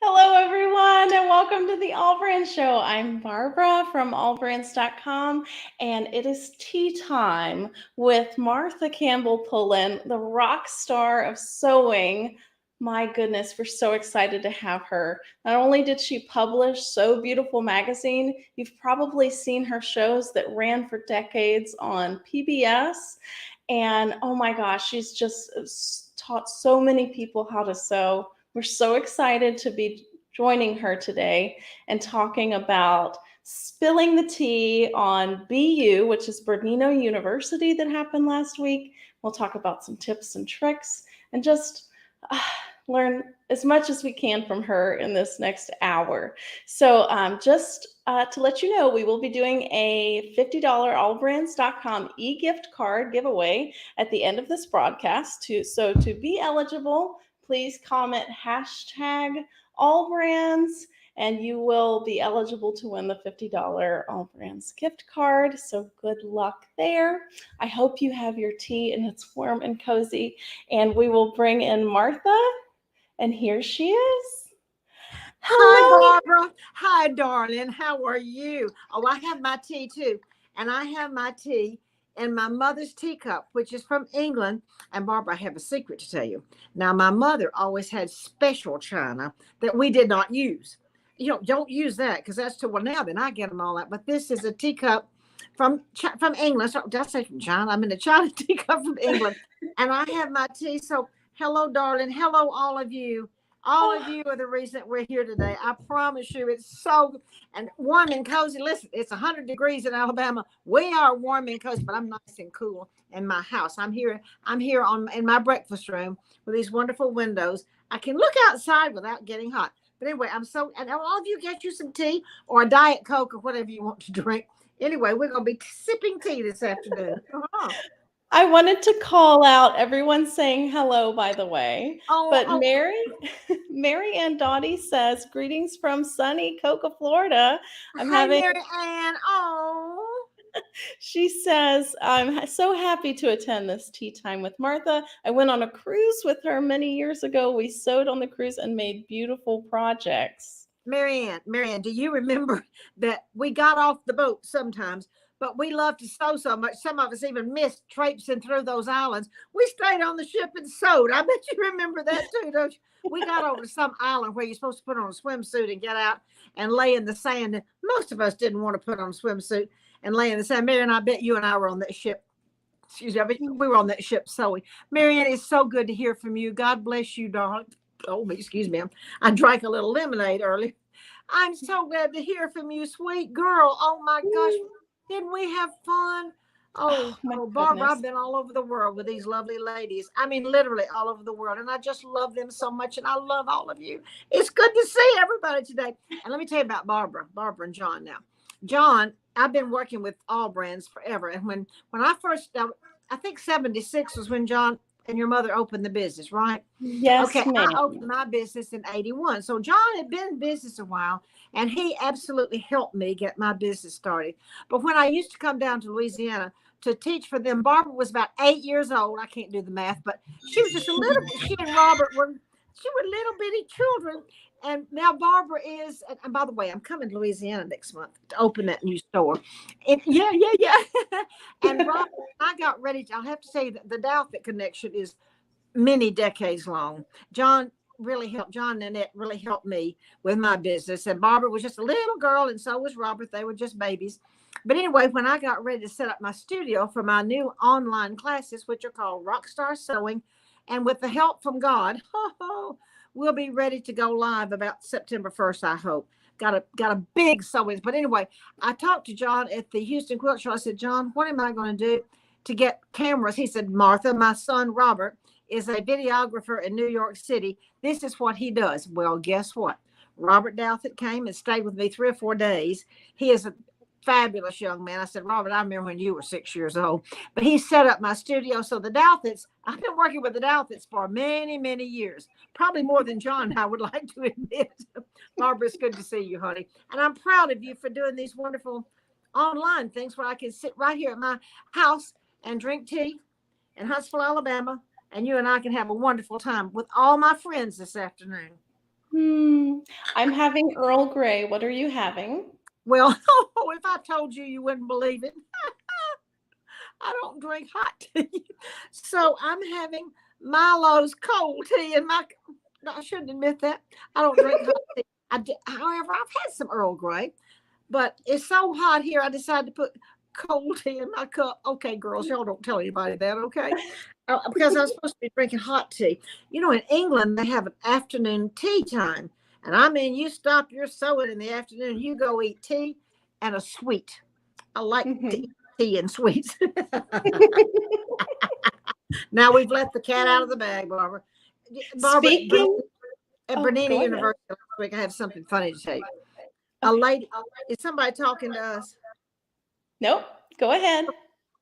Hello, everyone, and welcome to the AllBrands Show. I'm Barbara from AllBrands.com, and it is tea time with Martha Campbell Pullen, the rock star of sewing. My goodness, we're so excited to have her. Not only did she publish Sew Beautiful magazine, you've probably seen her shows that ran for decades on PBS. And oh my gosh, she's just taught so many people how to sew. We're so excited to be joining her today and talking about spilling the tea on BU, which is Bernina University, that happened last week. We'll talk about some tips and tricks and just learn as much as we can from her in this next hour. So just to let you know, we will be doing a $50 AllBrands.com e-gift card giveaway at the end of this broadcast. So to be eligible, please comment hashtag AllBrands, and you will be eligible to win the $50 AllBrands gift card. So good luck there. I hope you have your tea and it's warm and cozy. And we will bring in Martha, and here she is. Hi, Barbara. Hi, darling. How are you? Oh, I have my tea too. And I have my tea in my mother's teacup, which is from England. And Barbara, I have a secret to tell you. Now, my mother always had special china that we did not use. You know, don't use that because that's too, well, now then I get them all out. But this is a teacup from England. So, did I say from China? I'm in a China teacup from England. And I have my tea. So, hello, darling. Hello, all of you. All of you are the reason we're here today. I promise you, it's so and warm and cozy. Listen, it's 100 degrees in Alabama. We are warm and cozy, but I'm nice and cool in my house. I'm here in my breakfast room with these wonderful windows. I can look outside without getting hot. But anyway, and all of you get you some tea or a Diet Coke or whatever you want to drink. Anyway, we're going to be sipping tea this afternoon. I wanted to call out everyone saying hello, by the way. Mary Ann Dottie says, greetings from sunny Cocoa, Florida. Mary Ann. Oh. She says, I'm so happy to attend this tea time with Martha. I went on a cruise with her many years ago. We sewed on the cruise and made beautiful projects. Mary Ann, do you remember that we got off the boat sometimes? But we love to sew so much. Some of us even missed traipsing through those islands. We stayed on the ship and sewed. I bet you remember that too, don't you? We got over to some island where you're supposed to put on a swimsuit and get out and lay in the sand. And most of us didn't want to put on a swimsuit and lay in the sand. Marianne, I bet you and I were on that ship. Excuse me, we were on that ship sewing. Marianne, it's so good to hear from you. God bless you, darling. Oh, excuse me. I drank a little lemonade early. I'm so glad to hear from you, sweet girl. Oh, my gosh. Didn't we have fun? Oh, Barbara, I've been all over the world with these lovely ladies. I mean, literally all over the world. And I just love them so much. And I love all of you. It's good to see everybody today. And let me tell you about Barbara and John now. John, I've been working with AllBrands forever. And when I first, I think 76 was when John and your mother opened the business, right? Yes, okay, ma'am. I opened my business in 81. So John had been in business a while, and he absolutely helped me get my business started. But when I used to come down to Louisiana to teach for them, Barbara was about 8 years old. I can't do the math, but she was just a little bit, she and Robert were little bitty children. And now Barbara is, and by the way, I'm coming to Louisiana next month to open that new store. And yeah. And Robert, I got ready. I'll have to say that the Douthit connection is many decades long. John, really helped, John and Annette really helped me with my business. And Barbara was just a little girl, and so was Robert. They were just babies. But anyway, when I got ready to set up my studio for my new online classes, which are called Rockstar Sewing, and with the help from God, we'll be ready to go live about September 1st, I hope. Got a big sewing. But anyway, I talked to John at the Houston Quilt Show. I said, John, what am I going to do to get cameras? He said, Martha, my son Robert is a videographer in New York City. This is what he does. Well, guess what? Robert Douthit came and stayed with me 3 or 4 days. He is a fabulous young man. I said, Robert, I remember when you were 6 years old. But he set up my studio. So the Douthits, I've been working with the Douthits for many, many years. Probably more than John, I would like to admit. Barbara, it's good to see you, honey. And I'm proud of you for doing these wonderful online things where I can sit right here at my house and drink tea in Huntsville, Alabama. And you and I can have a wonderful time with all my friends this afternoon. I'm having Earl Grey. What are you having? Well, if I told you, you wouldn't believe it. I don't drink hot tea. So I'm having Milo's cold tea. And no, I shouldn't admit that. I don't drink hot tea. However, I've had some Earl Grey. But it's so hot here, I decided to put cold tea in my cup. Okay, girls, y'all don't tell anybody that, okay? Because I was supposed to be drinking hot tea. You know, in England, they have an afternoon tea time. And I mean, you stop your sewing in the afternoon, you go eat tea and a sweet. I like tea and sweets. Now we've let the cat out of the bag, Barbara. Speaking at Bernina University last week, I have something funny to tell you. A lady, is somebody talking to us? Nope. Go ahead.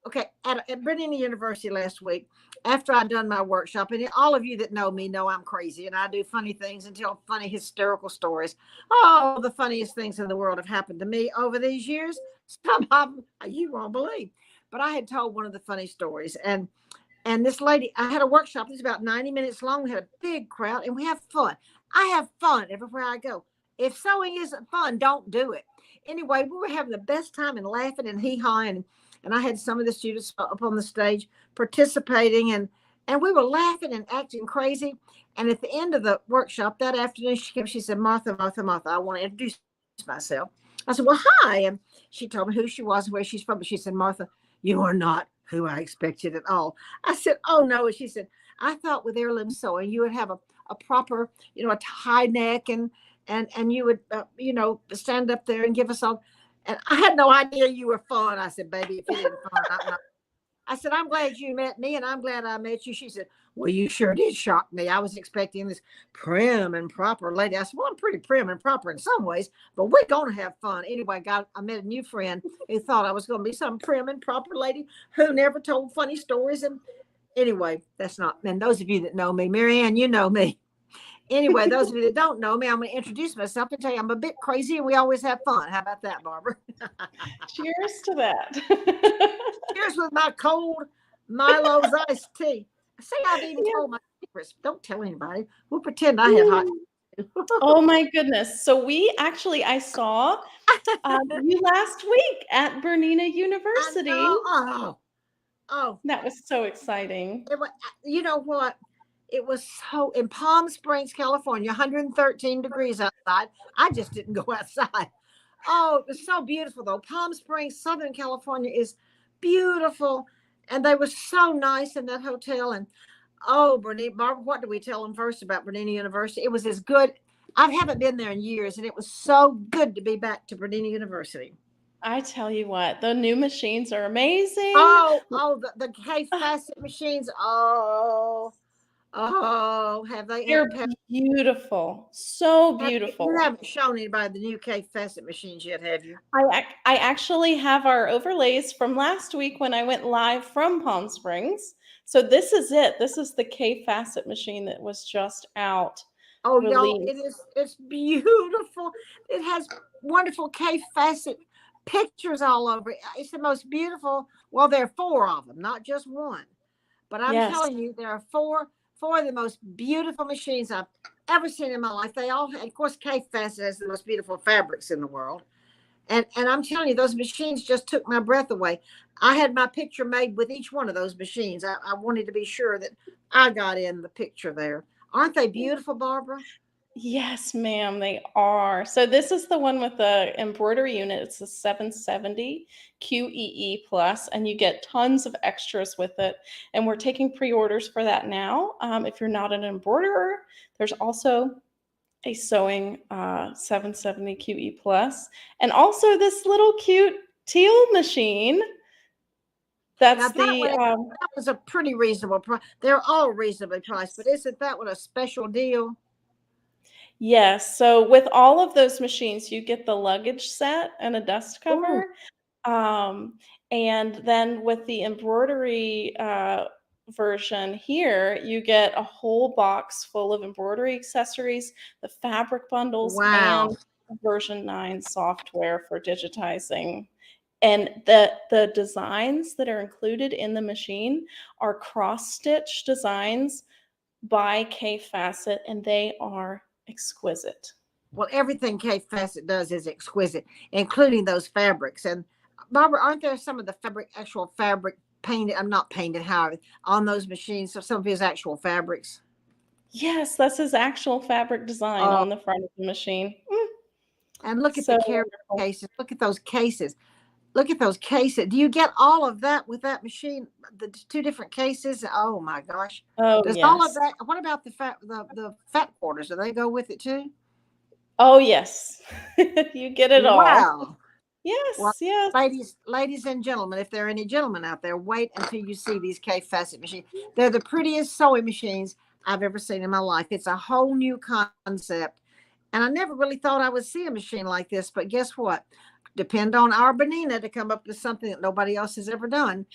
Okay, at Bernina University last week, after I'd done my workshop, and all of you that know me know I'm crazy and I do funny things and tell funny hysterical stories. Oh, the funniest things in the world have happened to me over these years. Some of them you won't believe. But I had told one of the funny stories, and this lady, I had a workshop. It was about 90 minutes long. We had a big crowd, and we have fun. I have fun everywhere I go. If sewing isn't fun, don't do it. Anyway, we were having the best time and laughing and hee-hawing, and I had some of the students up on the stage participating, and we were laughing and acting crazy. And at the end of the workshop that afternoon, she said, Martha, I want to introduce myself. I said, well, hi. And she told me who she was and where she's from. But she said, Martha, you are not who I expected at all. I said, oh, no. And she said, I thought with Heirloom sewing, you would have a proper, a high neck and you would, stand up there and give us all. And I had no idea you were fun. I said, baby, if you didn't fun, I'm not. I said, I'm glad you met me and I'm glad I met you. She said, well, you sure did shock me. I was expecting this prim and proper lady. I said, well, I'm pretty prim and proper in some ways, but we're going to have fun. Anyway, I met a new friend who thought I was going to be some prim and proper lady who never told funny stories. And anyway, that's not, and those of you that know me, Mary Ann, you know me. Anyway, those of you that don't know me, I'm going to introduce myself and tell you I'm a bit crazy and we always have fun. How about that, Barbara? Cheers to that. Cheers with my cold Milo's iced tea. See, I've even told my secrets. Don't tell anybody. We'll pretend I had hot tea. Oh my goodness. So I saw you last week at Bernina University. Oh, that was so exciting. You know what? It was so in Palm Springs, California, 113 degrees outside. I just didn't go outside. Oh, it was so beautiful though. Palm Springs, Southern California is beautiful. And they were so nice in that hotel. And Bernina, Barbara, what do we tell them first about Bernina University? It was as good. I haven't been there in years, and it was so good to be back to Bernina University. I tell you what, the new machines are amazing. The Kaffe Fassett machines. Have they? They're beautiful. So beautiful. You haven't shown anybody the new Kaffe Fassett machines yet, have you? I actually have our overlays from last week when I went live from Palm Springs. So this is it. This is the Kaffe Fassett machine that was just out. Oh, y'all, it's beautiful. It has wonderful Kaffe Fassett pictures all over it. It's the most beautiful. Well, there are 4 of them, not just one. But I'm telling you, there are 4 of the most beautiful machines I've ever seen in my life. They all, of course, Kaffe Fassett has the most beautiful fabrics in the world. And I'm telling you, those machines just took my breath away. I had my picture made with each one of those machines. I wanted to be sure that I got in the picture there. Aren't they beautiful, Barbara? Yes, ma'am, they are. So this is the one with the embroidery unit. It's the 770 QEE plus, and you get tons of extras with it. And we're taking pre-orders for that now. If you're not an embroiderer, there's also a sewing 770 QE plus, and also this little cute teal machine. Now That's that the one, that was a pretty reasonable price. They're all reasonably priced, but isn't that one a special deal? yes. So with all of those machines, you get the luggage set and a dust Ooh, cover. And then with the embroidery version here, you get a whole box full of embroidery accessories, the fabric bundles, and wow. version 9 software for digitizing. And the designs that are included in the machine are cross-stitch designs by Kaffe Fassett, and they are exquisite. Well, everything Kaffe Fassett does is exquisite, including those fabrics. And Barbara, aren't there some of the fabric, actual fabric painted? I'm not painted, however, on those machines. So some of his actual fabrics. Yes, that's his actual fabric design Oh, on the front of the machine. and look at the So carry wonderful. cases. Look at those cases. Look at those cases. Do you get all of that with that machine? The two different cases. Oh my gosh. Oh, Does all of yes. that? What about the fat quarters? Do they go with it too? Oh, yes. You get it all. Wow. Well, Yes, yes. ladies and gentlemen, if there are any gentlemen out there, wait until you see these Kaffe Fassett machines. They're the prettiest sewing machines I've ever seen in my life. It's a whole new concept. And I never really thought I would see a machine like this, but guess what? Depend on our Bernina to come up with something that nobody else has ever done.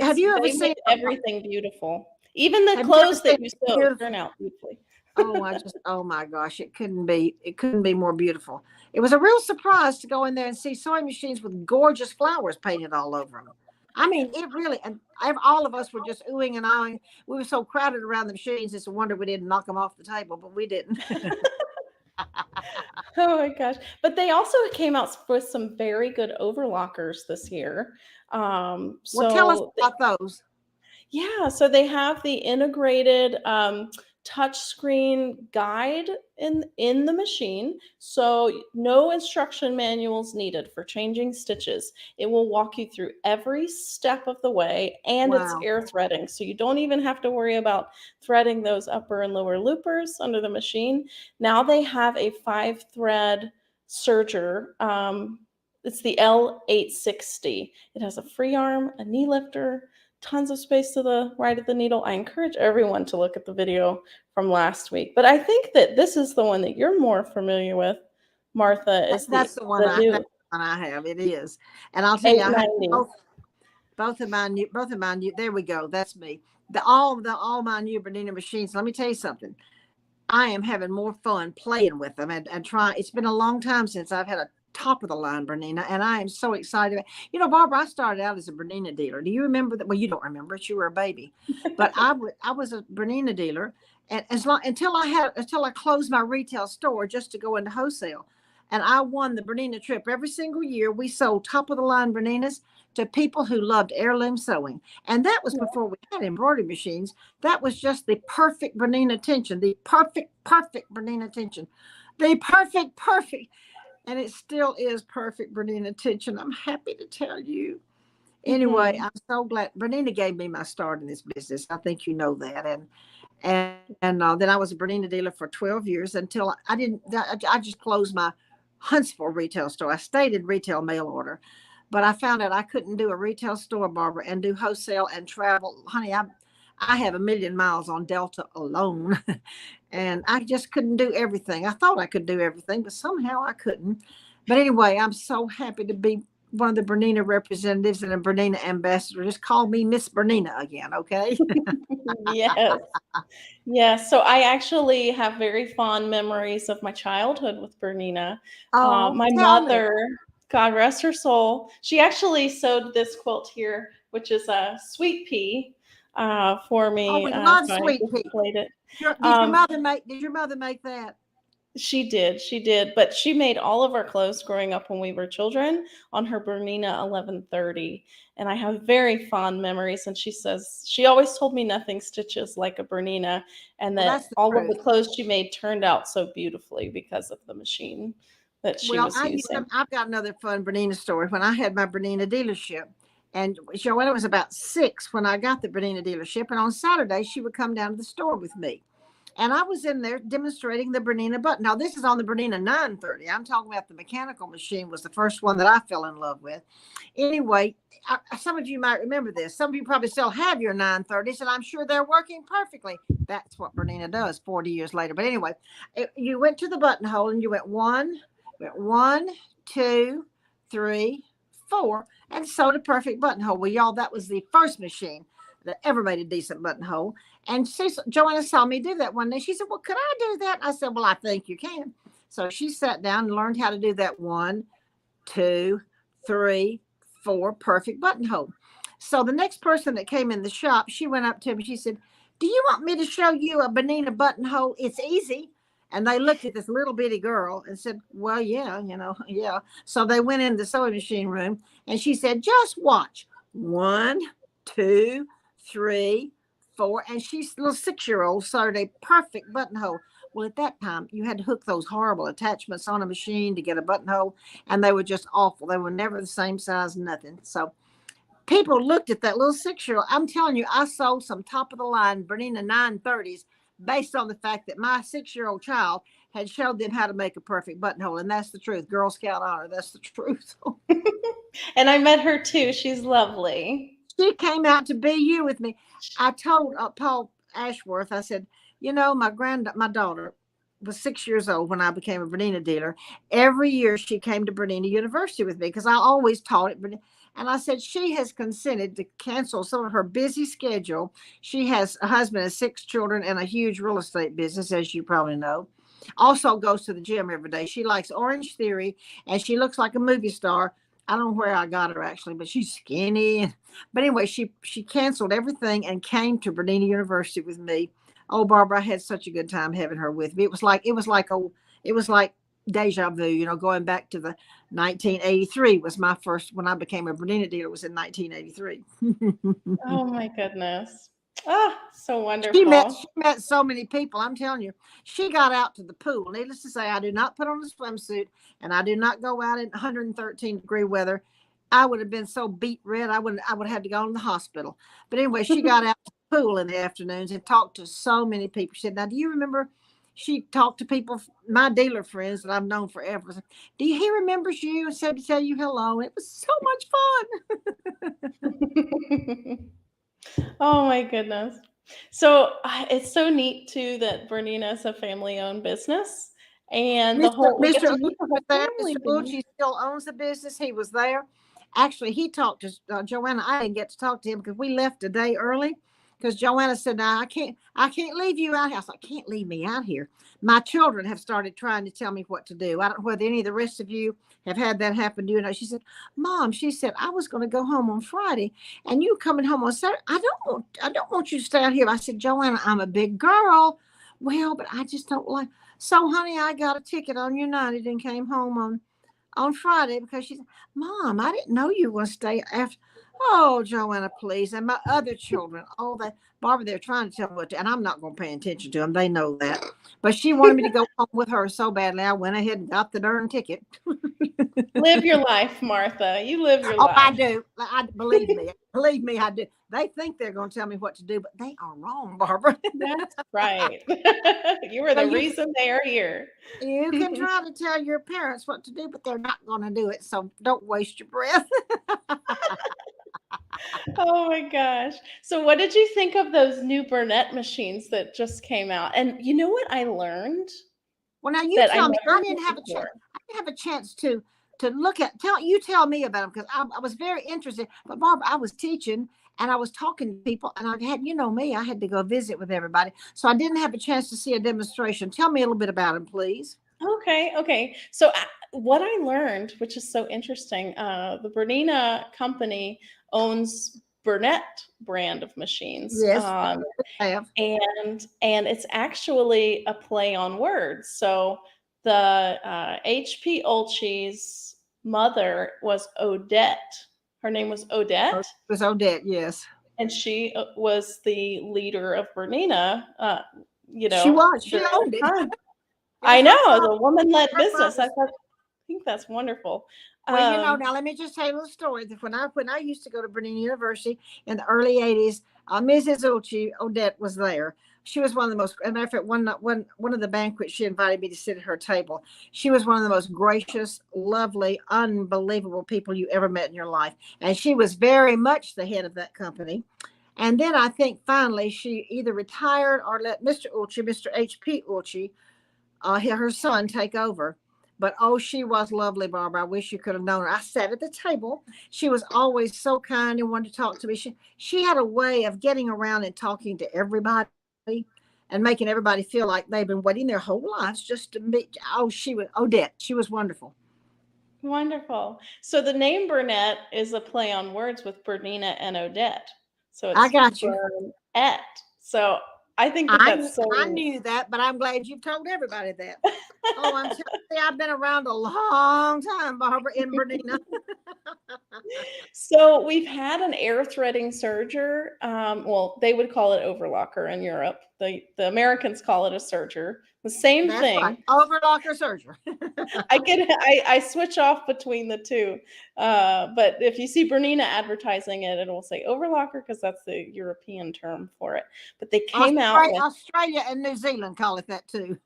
Have you ever They make seen, everything beautiful. Even the have you ever clothes seen that you sew beautiful? turn out beautifully. Oh my gosh, it couldn't be more beautiful. It was a real surprise to go in there and see sewing machines with gorgeous flowers painted all over them. I mean, it really, and all of us were just oohing and ahhing. We were so crowded around the machines, it's a wonder we didn't knock them off the table, but we didn't. Oh my gosh. But they also came out with some very good overlockers this year. Well, tell us So about those. yeah, so they have the integrated touchscreen guide in the machine. So no instruction manuals needed for changing stitches. It will walk you through every step of the way, and it's Wow. air threading. So you don't even have to worry about threading those upper and lower loopers under the machine. Now they have a 5-thread serger. It's the L860. It has a free arm, a knee lifter, tons of space to the right of the needle. I encourage everyone to look at the video from last week. But I think that this is the one that you're more familiar with, Martha, is That's the one the that's new the one I have. It is. And I'll tell you, I have 890. both of my new, there we go. That's me. All my new Bernina machines. Let me tell you something. I am having more fun playing with them and trying. It's been a long time since I've had a top of the line Bernina, and I am so excited. You know, Barbara, I started out as a Bernina dealer. Do you remember that? Well, you don't remember it. You were a baby, but I was a Bernina dealer, and until I closed my retail store just to go into wholesale, and I won the Bernina trip every single year. We sold top of the line Berninas to people who loved heirloom sewing, and that was before we had embroidery machines. That was just the perfect Bernina tension, the perfect Bernina tension, the perfect. And it still is perfect Bernina tension. I'm happy to tell you. Anyway, Mhm. I'm so glad Bernina gave me my start in this business. I think you know that. And then I was a Bernina dealer for 12 years until I didn't. I just closed my Huntsville retail store. I stayed in retail mail order, but I found out I couldn't do a retail store, Barbara, and do wholesale and travel. Honey, I have 1,000,000 miles on Delta alone, and I just couldn't do everything. I thought I could do everything, but somehow I couldn't. But anyway, I'm so happy to be one of the Bernina representatives and a Bernina ambassador. Just call me Miss Bernina again, okay? Yes. Yes. So I actually have very fond memories of my childhood with Bernina. Oh, My tell me. mother, God rest her soul, she actually sewed this quilt here, which is a sweet pea, for Oh, me. we love So I sweet pea. displayed it. Did your Um, mother make that? She did, but she made all of our clothes growing up when we were children on her Bernina 1130, and I have very fond memories. And she says she always told me nothing stitches like a Bernina, and Well, that that's the all of truth. the clothes she made turned out so beautifully because of the machine that she Well, was using. I've got another fun Bernina story. When I had my Bernina dealership, and Joanna was about 6 when I got the Bernina dealership, and on Saturday she would come down to the store with me. And I was in there demonstrating the Bernina button. Now, this is on the Bernina 930. I'm talking about the mechanical machine was the first one that I fell in love with. Anyway, some of you might remember this. Some of you probably still have your 930s, and I'm sure they're working perfectly. That's what Bernina does 40 years later. But anyway, you went to the buttonhole and you went one, two, three, four, and sewed a perfect buttonhole. Well, y'all, that was the first machine that ever made a decent buttonhole. And Joanna saw me do that one day. She said, well, could I do that? I said, well, I think you can. So she sat down and learned how to do that 1, 2, 3, 4 perfect buttonhole. So the next person that came in the shop, she went up to me. She said, do you want me to show you a Bernina buttonhole? It's easy. And they looked at this little bitty girl and said, well, yeah, yeah. So they went in the sewing machine room and she said, just watch. 1, 2, 3, 4. And she's a little 6-year-old sewed a perfect buttonhole. Well, at that time, you had to hook those horrible attachments on a machine to get a buttonhole, and they were just awful. They were never the same size, nothing. So people looked at that little 6-year-old. I'm telling you, I sold some top of the line Bernina 930s based on the fact that my 6-year-old child had showed them how to make a perfect buttonhole. And that's the truth. Girl Scout honor. That's the truth. And I met her too. She's lovely. She came out to BU with me. I told Paul Ashworth, I said, my daughter was 6 years old when I became a Bernina dealer. Every year she came to Bernina University with me because I always taught it. And I said, she has consented to cancel some of her busy schedule. She has a husband and 6 children and a huge real estate business, as you probably know. Also goes to the gym every day. She likes Orange Theory and she looks like a movie star. I don't know where I got her actually, but she's skinny. But anyway, she canceled everything and came to Bernina University with me. Oh, Barbara, I had such a good time having her with me. It was like deja vu, going back to the 1983 was my first, when I became a Bernina dealer, was in 1983. Oh my goodness. Ah, so She met wonderful. she met so many people. I'm telling you, she got out to the pool. Needless to say, I do not put on a swimsuit and I do not go out in 113-degree weather. I would have been so beat red. I would have had to go in the hospital. But anyway, she got out to the pool in the afternoons and talked to so many people. She said, now, do you remember? She talked to people, my dealer friends that I've known forever. He remembers you and said to tell you hello. It was so much fun. Oh my goodness. So it's so neat too that Bernina is a family-owned business, and we get Mr. to Uchi meet the was whole there. family. Mr. Uchi still owns the business. He was there. Actually, he talked to Joanna. I didn't get to talk to him because we left a day early. Because Joanna said, "Now I can't leave you out here." I was like, "Can't leave me out here." My children have started trying to tell me what to do. I don't know whether any of the rest of you have had that happen to you. She said, "Mom," she said, "I was going to go home on Friday, and you coming home on Saturday. I don't want you to stay out here." I said, "Joanna, I'm a big girl." Well, but I just don't like. So, honey, I got a ticket on United and came home on Friday because she said, Mom, I didn't know you were going to stay after. Oh, Joanna, please. And my other children, Barbara, they're trying to tell me what to, and I'm not going to pay attention to them. They know that. But she wanted me to go home with her so badly. I went ahead and got the darn ticket. Live your life, Martha. You live your Oh, I life. do. Believe me. Believe me, I do. They think they're going to tell me what to do, but they are wrong, Barbara. That's right. You are So the reason they are here. you can try to tell your parents what to do, but they're not going to do it. So don't waste your breath. Oh my gosh. So what did you think of those new Bernette machines that just came out? And you know what I learned Well, now you that I tell me. never I didn't knew have a chance. before? I didn't have a chance to look at. Tell me about them because I was very interested. But Barbara, I was teaching and I was talking to people, and I had, me, I had to go visit with everybody, so I didn't have a chance to see a demonstration. Tell me a little bit about them, please. Okay. So what I learned, which is so interesting, the Bernina company owns Bernette brand of machines, Yes, I have. and it's actually a play on words. So the H.P. Olchey's mother was Odette. Her name was Oh, Odette, it was Odette, yes. and she was the leader of Bernina, She was. She during owned that it. time. It I was know, her the woman-led her business. father's. I think that's wonderful. Well, Um, now let me just tell you a little story. That when I used to go to Bernina University in the early '80s, Mrs. Odette was there. She was one of the most. As a matter of fact, one of the banquets, she invited me to sit at her table. She was one of the most gracious, lovely, unbelievable people you ever met in your life, and she was very much the head of that company. And then I think finally she either retired or let Mr. H.P. Ulchi, her son, take over. But oh, she was lovely, Barbara. I wish you could have known her. I sat at the table. She was always so kind and wanted to talk to me. She had a way of getting around and talking to everybody and making everybody feel like they've been waiting their whole lives just to meet. Oh, she was Odette. She was wonderful. Wonderful. So the name Bernette is a play on words with Bernina and Odette. So I it's got you. Bernette. So I think that I that's I so. knew that, but I'm glad you've told everybody that. Oh, I'm telling you, I've been around a long time, Barbara, in Bernina. So we've had an air threading serger. Well, they would call it overlocker in Europe. The Americans call it a serger. The same That's right. thing. Overlocker surgery. I switch off between the two. But if you see Bernina advertising it, it will say overlocker because that's the European term for it. But they came out with Australia and New Zealand call it that too.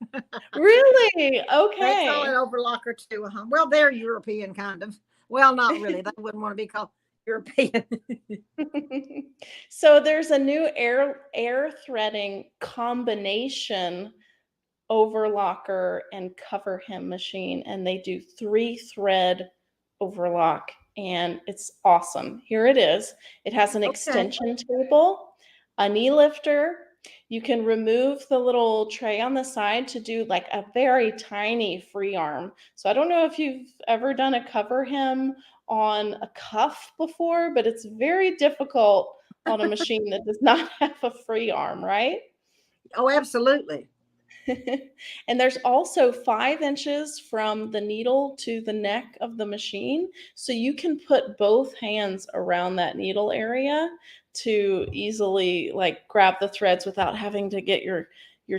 really They call it okay. overlocker too. Well, they're European kind of. Well, not really. They wouldn't want to be called European. So there's a new air threading combination overlocker and cover hem machine, and they do 3-thread overlock, and it's awesome. Here it is. It has an Okay. extension table, a knee lifter. You can remove the little tray on the side to do like a very tiny free arm. So I don't know if you've ever done a cover hem on a cuff before, but it's very difficult on a machine that does not have a free arm, right? Oh, absolutely. And there's also 5 inches from the needle to the neck of the machine. So you can put both hands around that needle area to easily like grab the threads without having to get your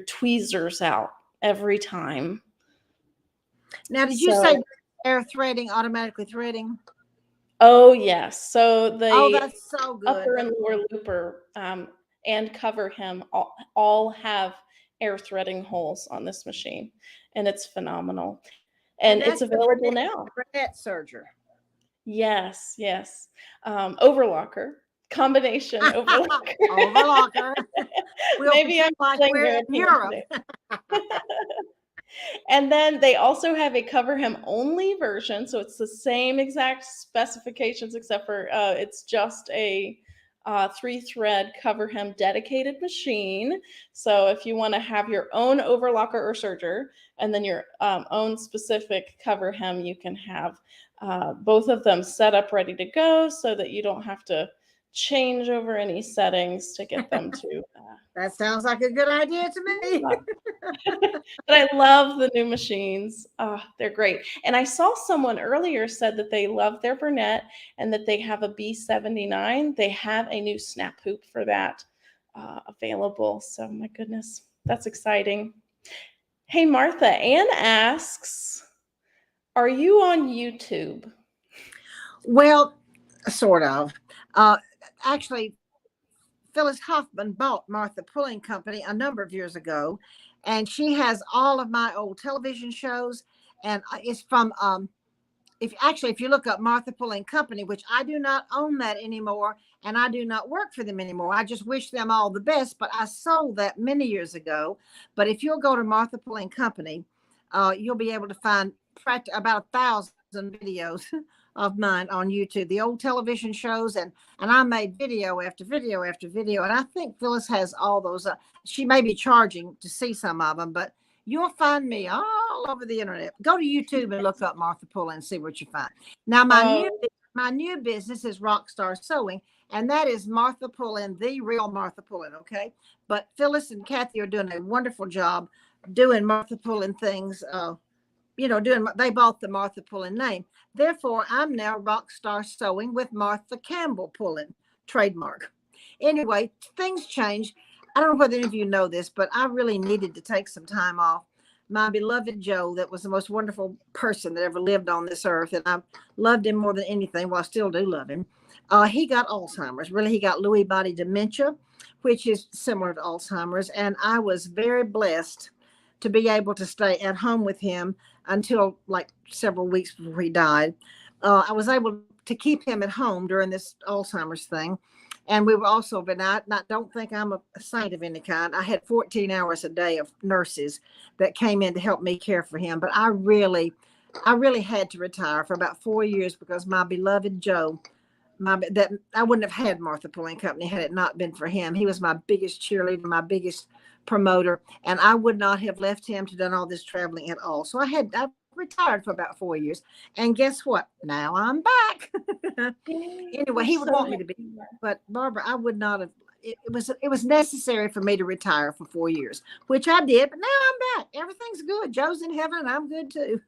tweezers out every time. Now, did you say So, air threading, automatically threading? oh yes. So Oh, the that's so good. upper and lower looper and cover hem all have air threading holes on this machine, and it's phenomenal. And And it's that's the available now. Bernette surgery. Yes, yes. Overlocker, combination overlocker. Overlocker. We'll Maybe I'm pretend like feeling we're in European Europe. today. And then they also have a cover hem only version. So it's the same exact specifications, except for it's just a 3-thread cover hem dedicated machine. So if you want to have your own overlocker or serger and then your own specific cover hem, you can have both of them set up ready to go so that you don't have to change over any settings to get them to That sounds like a good idea to me. but I love the new machines. They're great. And I saw someone earlier said that they love their Bernette and that they have a B79. They have a new snap hoop for that available. So my goodness, that's exciting. Hey, Martha, Ann asks, are you on YouTube? Well, sort of. Actually, Phyllis Hoffman bought Martha Pulling Company a number of years ago, and she has all of my old television shows. And it's from if you look up Martha Pulling Company, which I do not own that anymore, and I do not work for them anymore. I just wish them all the best, but I sold that many years ago. But if you'll go to Martha Pulling Company, you'll be able to find about 1,000 videos of mine on YouTube, the old television shows, and I made video after video after video, and I think Phyllis has all those. She may be charging to see some of them, but you'll find me all over the internet. Go to YouTube and look up Martha Pullen and see what you find. Now, my new business is Rockstar Sewing, and that is Martha Pullen, the real Martha Pullen. Okay, but Phyllis and Kathy are doing a wonderful job doing Martha Pullen things they bought the Martha Pullen name. Therefore, I'm now Rockstar Sewing with Martha Campbell Pullen trademark. Anyway, things change. I don't know whether any of you know this, but I really needed to take some time off. My beloved Joe, that was the most wonderful person that ever lived on this earth, and I loved him more than anything. Well, I still do love him. He got Alzheimer's. Really, he got Lewy body dementia, which is similar to Alzheimer's. And I was very blessed to be able to stay at home with him until like several weeks before he died. I was able to keep him at home during this Alzheimer's thing. And we were also, but I don't think I'm a saint of any kind. I had 14 hours a day of nurses that came in to help me care for him. But I really had to retire for about 4 years because my beloved Joe, that I wouldn't have had Martha Pullen Company had it not been for him. He was my biggest cheerleader, my biggest promoter, and I would not have left him to done all this traveling at all. So I retired for about 4 years, and guess what? Now I'm back. Anyway, he would want me to be, but Barbara, I would not have. It was necessary for me to retire for 4 years, which I did. But now I'm back. Everything's good. Joe's in heaven, and I'm good too.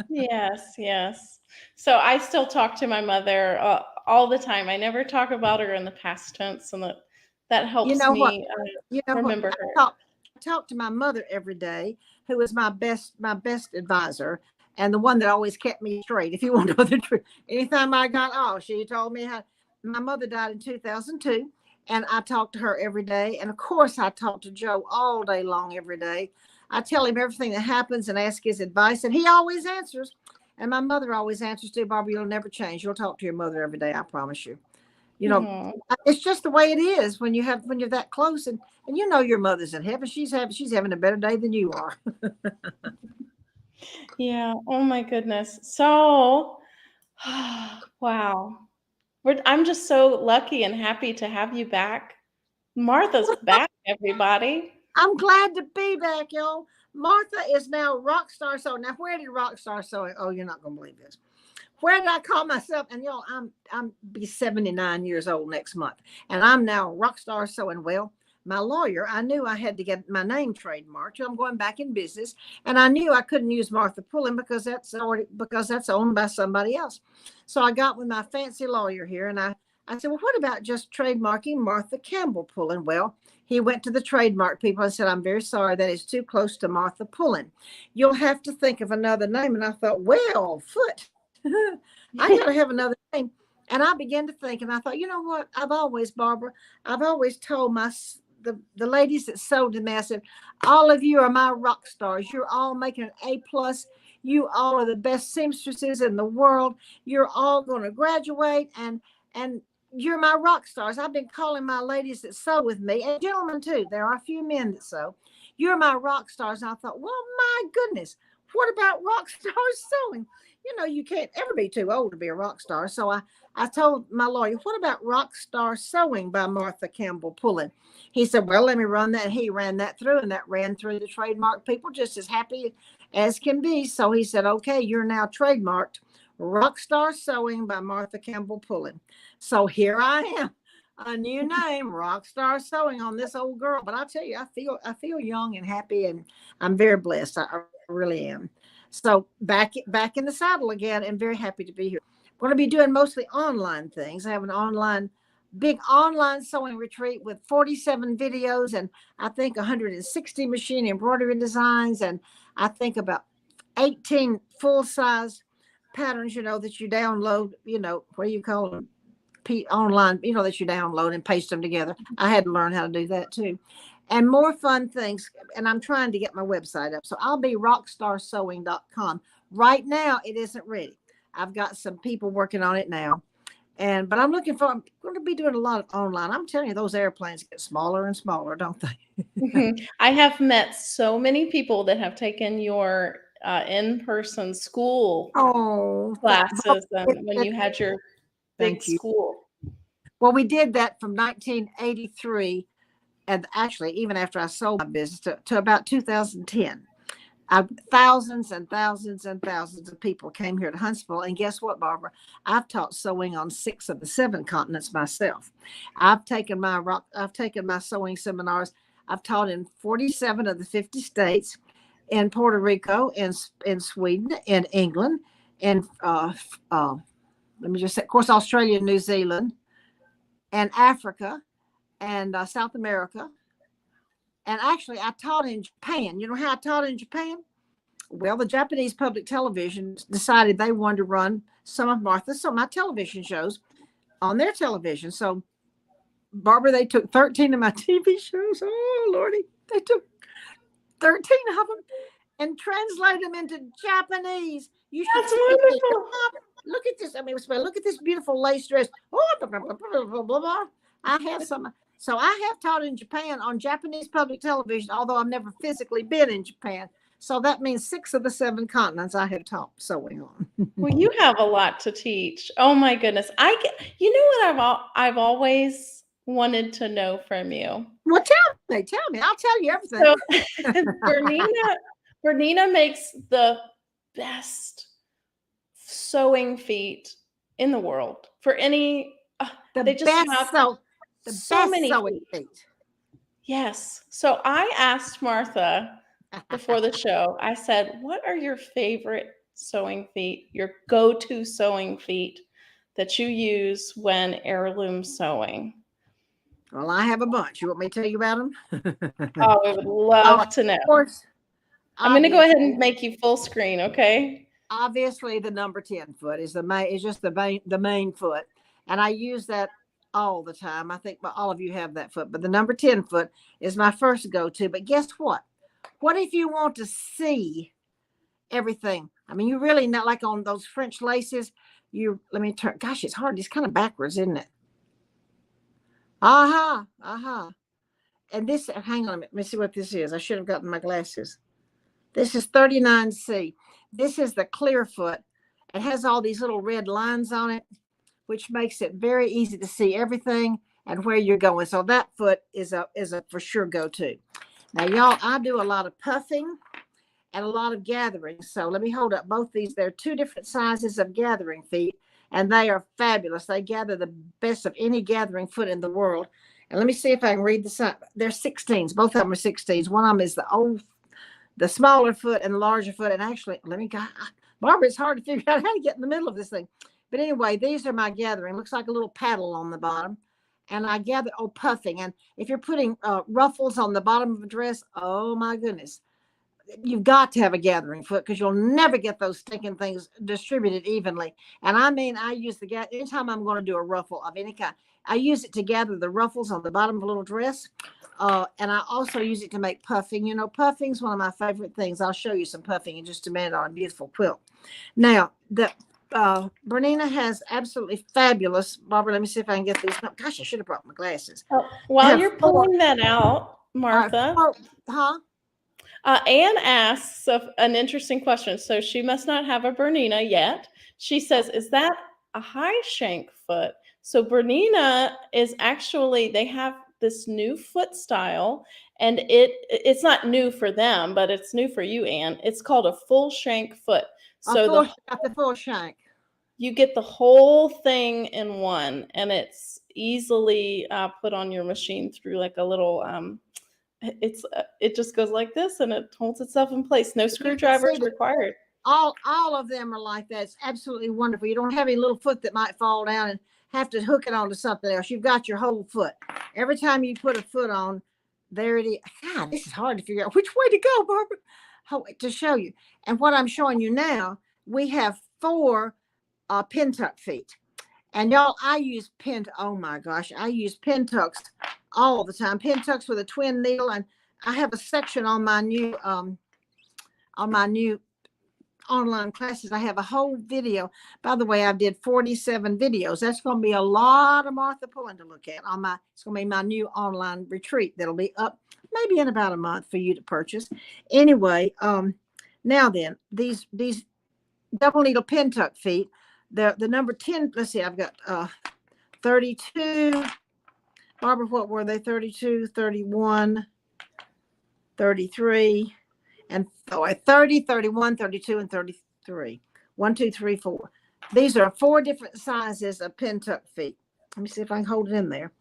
Yes. So I still talk to my mother all the time. I never talk about her in the past tense, and that helps me remember her. I talk to my mother every day, who was my best advisor, and the one that always kept me straight. If you want to know the truth, anytime I got she told me how. My mother died in 2002, and I talk to her every day. And of course, I talk to Joe all day long, every day. I tell him everything that happens and ask his advice, and he always answers. And my mother always answers too. Barbara, you'll never change. You'll talk to your mother every day. I promise you. It's just the way it is when you're that close, and your mother's in heaven. She's having a better day than you are. Yeah. Oh my goodness. So, wow. I'm just so lucky and happy to have you back. Martha's back, everybody. I'm glad to be back, y'all. Martha is now Rockstar Sewing. Now, where did Rockstar Sewing? Oh, you're not gonna believe this. Where did I call myself? And y'all, I'm be 79 years old next month, and I'm now Rockstar Sewing. Well, my lawyer, I knew I had to get my name trademarked. So I'm going back in business, and I knew I couldn't use Martha Pullen because that's owned by somebody else. So I got with my fancy lawyer here, and I said, well, what about just trademarking Martha Campbell Pullen? Well, he went to the trademark people and said, I'm very sorry, that is too close to Martha Pullen. You'll have to think of another name. And I thought, well, foot. I got to have another name. And I began to think, and I thought, you know what? Barbara, I've always told the ladies that sewed to me, I said, all of you are my rock stars. You're all making an A+. You all are the best seamstresses in the world. You're all going to graduate, and you're my rock stars. I've been calling my ladies that sew with me, and gentlemen too. There are a few men that sew. You're my rock stars. And I thought, well, my goodness, what about rock stars sewing? You can't ever be too old to be a rock star. So I told my lawyer, what about Rockstar Sewing by Martha Campbell Pullen? He said, well, let me run that. He ran that through, and that ran through the trademark people just as happy as can be. So he said, okay, you're now trademarked Rockstar Sewing by Martha Campbell Pullen. So here I am, a new name, Rockstar Sewing, on this old girl. But I tell you, I feel young and happy, and I'm very blessed. I really am. So back in the saddle again, and very happy to be here. I'm going to be doing mostly online things. I have an big online sewing retreat with 47 videos, and I think 160 machine embroidery designs, and I think about 18 full-size patterns, that you download, what do you call them? Online, that you download and paste them together. I had to learn how to do that too. And more fun things. And I'm trying to get my website up. So I'll be rockstarsewing.com. Right now, it isn't ready. I've got some people working on it now. But I'm going to be doing a lot of online. I'm telling you, those airplanes get smaller and smaller, don't they? I have met so many people that have taken your in-person school classes when you had your big school. Well, we did that from 1983. And actually, even after I sold my business to about 2010, thousands and thousands and thousands of people came here to Huntsville. And guess what, Barbara? I've taught sewing on 6 of the 7 continents myself. I've taken my sewing seminars. I've taught in 47 of the 50 states. in Puerto Rico, in Sweden, in England, in let me just say, of course, Australia, New Zealand, and Africa, and South America. And actually, I taught in Japan. You know how I taught in Japan? Well, the Japanese public television decided they wanted to run some of my television shows on their television. So, Barbara, they took 13 of my TV shows. Oh, Lordy. They took 13 of them and translated them into Japanese. You should That's see this. wonderful. Look at this. I mean, look at this beautiful lace dress. Oh, blah, blah, blah, blah, blah, blah. I have some. So I have taught in Japan on Japanese public television, although I've never physically been in Japan. So that means 6 of the 7 continents I have taught sewing on. Well, you have a lot to teach. Oh my goodness. You know what I've always wanted to know from you. Well, tell me. I'll tell you everything. So Bernina makes the best sewing feet in the world for any. They just have so many sewing feet. Yes. So I asked Martha before the show, I said, what are your favorite sewing feet, your go-to sewing feet that you use when heirloom sewing? Well, I have a bunch. You want me to tell you about them? Oh, I would love to know. Of course. I'm going to go ahead and make you full screen, okay? Obviously, the number 10 foot is just the main foot. And I use that all the time. I think all of you have that foot, but the number 10 foot is my first go-to. But guess what? What if you want to see everything? I mean, you really not like on those French laces. Let me turn. Gosh, it's hard. It's kind of backwards, isn't it? And this, hang on a minute. Let me see what this is. I should have gotten my glasses. This is 39C. This is the clear foot. It has all these little red lines on it, which makes it very easy to see everything and where you're going. So that foot is a for sure go-to. Now, y'all, I do a lot of puffing and a lot of gathering. So let me hold up both these. They're 2 different sizes of gathering feet, and they are fabulous. They gather the best of any gathering foot in the world. And let me see if I can read the sign. They're 16s. Both of them are 16s. One of them is the smaller foot and the larger foot. And actually, Barbara, it's hard to figure out how to get in the middle of this thing. But anyway, these are my gathering. Looks like a little paddle on the bottom. And I gather, puffing. And if you're putting ruffles on the bottom of a dress, oh my goodness, you've got to have a gathering foot because you'll never get those stinking things distributed evenly. And I mean, I use anytime I'm going to do a ruffle of any kind, I use it to gather the ruffles on the bottom of a little dress. And I also use it to make puffing. You know, puffing is one of my favorite things. I'll show you some puffing in just a minute on a beautiful quilt. Now, Bernina has absolutely fabulous. Barbara, let me see if I can get these. Oh, gosh, I should have brought my glasses. While you're pulling that out, Martha, Anne asks an interesting question. So she must not have a Bernina yet. She says, is that a high shank foot? So Bernina is actually, they have this new foot style, and it's not new for them, but it's new for you, Anne. It's called a full shank foot. So the full shank. You get the whole thing in one, and it's easily put on your machine through like a little it just goes like this, and it holds itself in place. No screwdrivers required. All of them are like that. It's absolutely wonderful. You don't have any little foot that might fall down and have to hook it onto something else. You've got your whole foot. Every time you put a foot on, there it is. God, this is hard to figure out which way to go, Barbara, to show you. And what I'm showing you now, we have 4 Pintuck feet. And y'all, I use oh my gosh, I use Pintucks all the time. Pintucks with a twin needle. And I have a section on my new online classes. I have a whole video. By the way, I did 47 videos. That's going to be a lot of Martha Pullen to look at it's going to be my new online retreat that'll be up maybe in about a month for you to purchase. Anyway, now then, these double needle Pintuck feet, the number 10, let's see, I've got 32. Barbara, what were they? 32, 31, 33. And 30, 31, 32, and 33. 1, 2, 3, 4. These are 4 different sizes of Pintuck feet. Let me see if I can hold it in there.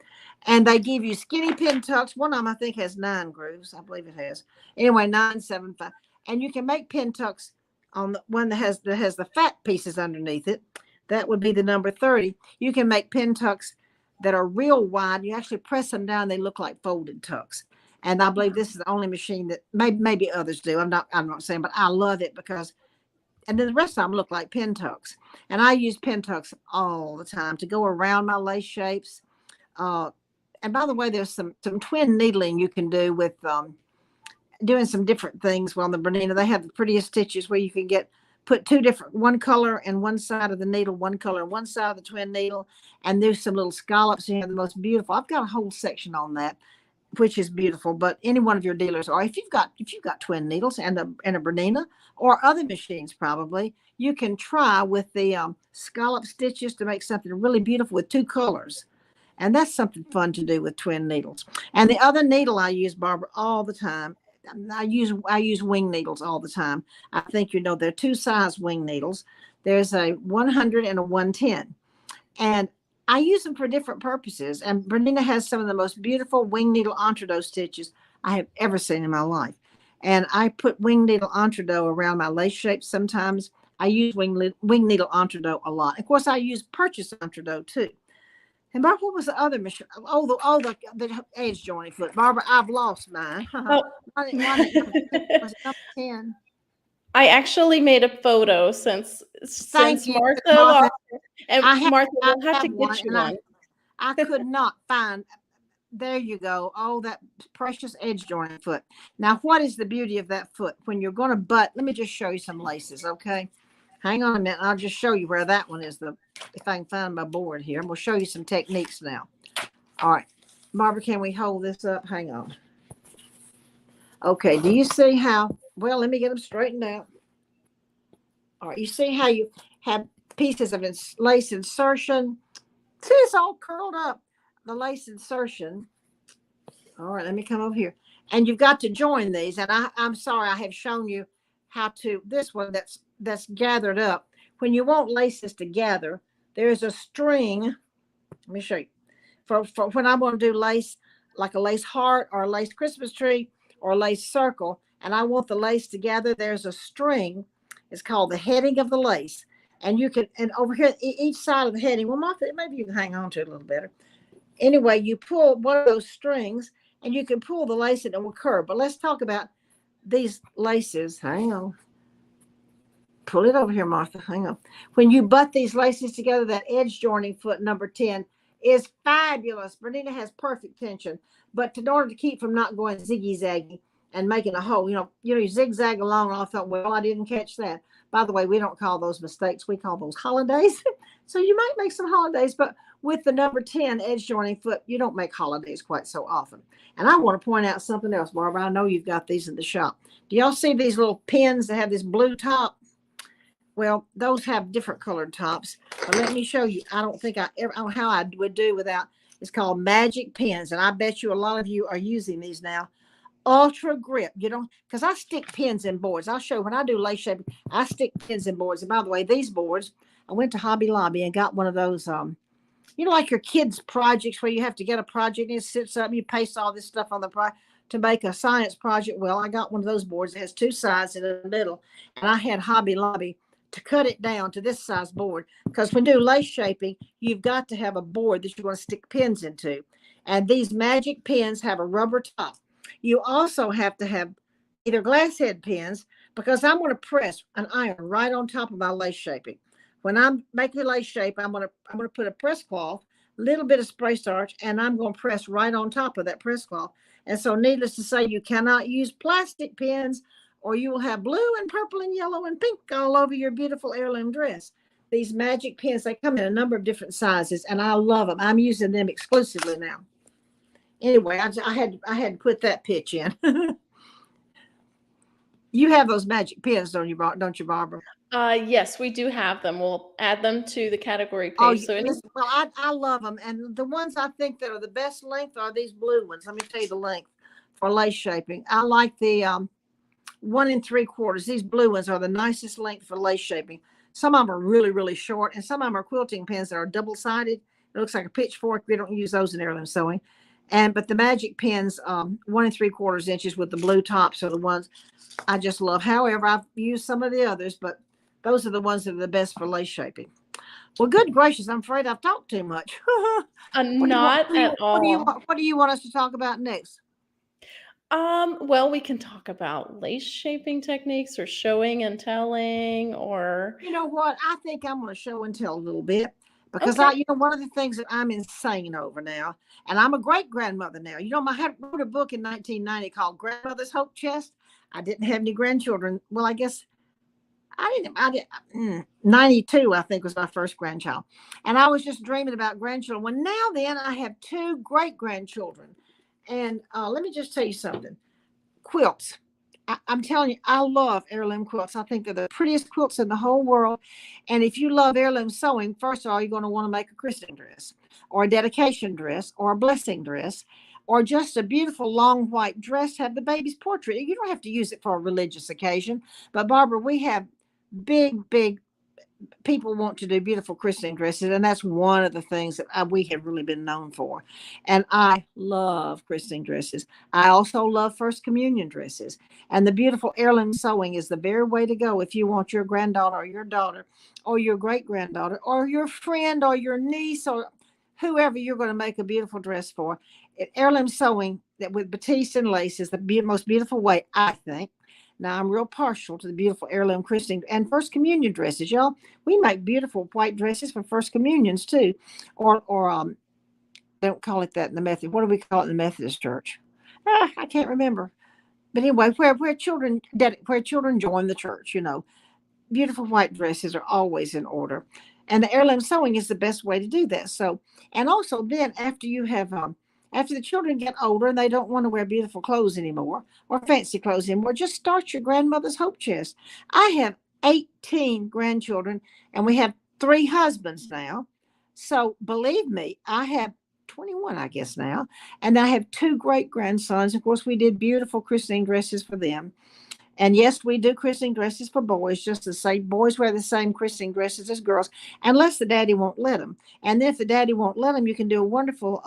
And they give you skinny Pintucks. One of them, I think, has 9 grooves. I believe it has. Anyway, 9, 7, 5. And you can make Pintucks on the one that has the fat pieces underneath it. That would be the number 30. You can make Pintucks that are real wide. You actually press them down, they look like folded tucks. And I believe this is the only machine that maybe others do. I'm not saying, but I love it because, and then the rest of them look like Pintucks. And I use Pintucks all the time to go around my lace shapes. And by the way, there's some twin needling you can do with doing some different things. Well, on the Bernina, they have the prettiest stitches where you can put one color in one side of the needle, one color in one side of the twin needle, and do some little scallops. You have the most beautiful. I've got a whole section on that, which is beautiful. But any one of your dealers, or if you've got twin needles and a Bernina or other machines, probably you can try with the scallop stitches to make something really beautiful with two colors. And that's something fun to do with twin needles. And the other needle I use, Barbara, all the time, I use wing needles all the time. I think there are two size wing needles. There's a 100 and a 110. And I use them for different purposes. And Bernina has some of the most beautiful wing needle entredos stitches I have ever seen in my life. And I put wing needle entredo around my lace shapes sometimes. I use wing needle entredo a lot. Of course, I use purchase entredo too. And Barbara, what was the other machine? The edge joining foot. Barbara, I've lost mine. Oh. Was it number 10? I actually made a photo since Martha lost it. And Martha, we'll have to get you one. I could not find. There you go. Oh, that precious edge joining foot. Now, what is the beauty of that foot? When you're going to butt, let me just show you some laces, okay? Hang on a minute. I'll just show you where that one is. If I can find my board here, we'll show you some techniques now. All right, Barbara, can we hold this up? Hang on. Okay, do you see how? Well, let me get them straightened out. All right, you see how you have pieces of lace insertion? See, it's all curled up. The lace insertion. All right, let me come over here. And you've got to join these. And I'm sorry, I have shown you how to, this one that's gathered up. When you want laces to gather, there's a string. Let me show you. For when I want to do lace, like a lace heart or a lace Christmas tree or a lace circle, and I want the lace to gather, there's a string. It's called the heading of the lace. And you can, and over here, each side of the heading, well, Martha, maybe you can hang on to it a little better. Anyway, you pull one of those strings and you can pull the lace and it will curve. But let's talk about these laces. Hang on. Pull it over here, Martha. Hang on. When you butt these laces together, that edge joining foot number 10 is fabulous. Bernina has perfect tension. But in order to keep from not going ziggy-zaggy and making a hole, you zigzag along, and I thought, well, I didn't catch that. By the way, we don't call those mistakes. We call those holidays. So you might make some holidays, but with the number 10 edge joining foot, you don't make holidays quite so often. And I want to point out something else, Barbara. I know you've got these in the shop. Do y'all see these little pins that have this blue top? Well, those have different colored tops. But let me show you. I don't know how I would do without. It's called magic pins. And I bet you a lot of you are using these now. Ultra grip, because I stick pins in boards. I'll show you when I do lace shaping, I stick pins in boards. And by the way, these boards, I went to Hobby Lobby and got one of those, like your kids' projects where you have to get a project and it sits up, you paste all this stuff on the to make a science project. Well, I got one of those boards. It has two sides in the middle. And I had Hobby Lobby to cut it down to this size board, because when you do lace shaping, you've got to have a board that you're going to stick pins into. And these magic pins have a rubber top. You also have to have either glass head pins, because I'm going to press an iron right on top of my lace shaping. When I'm making a lace shape, I'm going to put a press cloth, a little bit of spray starch, and I'm going to press right on top of that press cloth. And so needless to say, you cannot use plastic pins, or you will have blue and purple and yellow and pink all over your beautiful heirloom dress. These magic pins, they come in a number of different sizes, and I love them. I'm using them exclusively now. Anyway, I had to put that pitch in. You have those magic pins, don't you, Barbara? Yes, we do have them. We'll add them to the category page. I love them. And the ones I think that are the best length are these blue ones. Let me tell you the length for lace shaping. I like the 1 3/4. These blue ones are the nicest length for lace shaping. Some of them are really, really short, and some of them are quilting pins that are double-sided. It looks like a pitchfork. We don't use those in heirloom sewing. But the magic pins, 1 3/4 inches with the blue tops are the ones I just love. However, I've used some of the others, but those are the ones that are the best for lace shaping. Well, good gracious, I'm afraid I've talked too much. Not at all. What do you want us to talk about next? Well, we can talk about lace shaping techniques or showing and telling or You know what? I think I'm going to show and tell a little bit because okay. one of the things that I'm insane over now, and I'm a great grandmother now. I wrote a book in 1990 called Grandmother's Hope Chest. I didn't have any grandchildren. Well, I guess I did. 92, I think, was my first grandchild. And I was just dreaming about grandchildren. Well, then I have 2 great grandchildren. And let me just tell you something. Quilts. I'm telling you, I love heirloom quilts. I think they're the prettiest quilts in the whole world. And if you love heirloom sewing, first of all, you're going to want to make a christening dress or a dedication dress or a blessing dress or just a beautiful long white dress to have the baby's portrait. You don't have to use it for a religious occasion. But Barbara, we have big people want to do beautiful christening dresses, and that's one of the things that we have really been known for. And I love christening dresses. I also love first communion dresses, and the beautiful heirloom sewing is the very way to go if you want your granddaughter or your daughter or your great granddaughter or your friend or your niece or whoever you're going to make a beautiful dress for. Heirloom sewing that with batiste and lace is the most beautiful way, I think. Now, I'm real partial to the beautiful heirloom christening and first communion dresses, y'all. We make beautiful white dresses for first communions too, or they don't call it that in the Methodist. What do we call it in the Methodist church? I can't remember. But anyway, where children join the church, beautiful white dresses are always in order, and the heirloom sewing is the best way to do that. So, and also then after you have after the children get older and they don't want to wear beautiful clothes anymore or fancy clothes anymore, just start your grandmother's hope chest. I have 18 grandchildren and we have 3 husbands now. So believe me, I have 21, I guess now. And I have 2 great grandsons. Of course, we did beautiful christening dresses for them. And yes, we do christening dresses for boys, just to say boys wear the same christening dresses as girls, unless the daddy won't let them. And then if the daddy won't let them, you can do a wonderful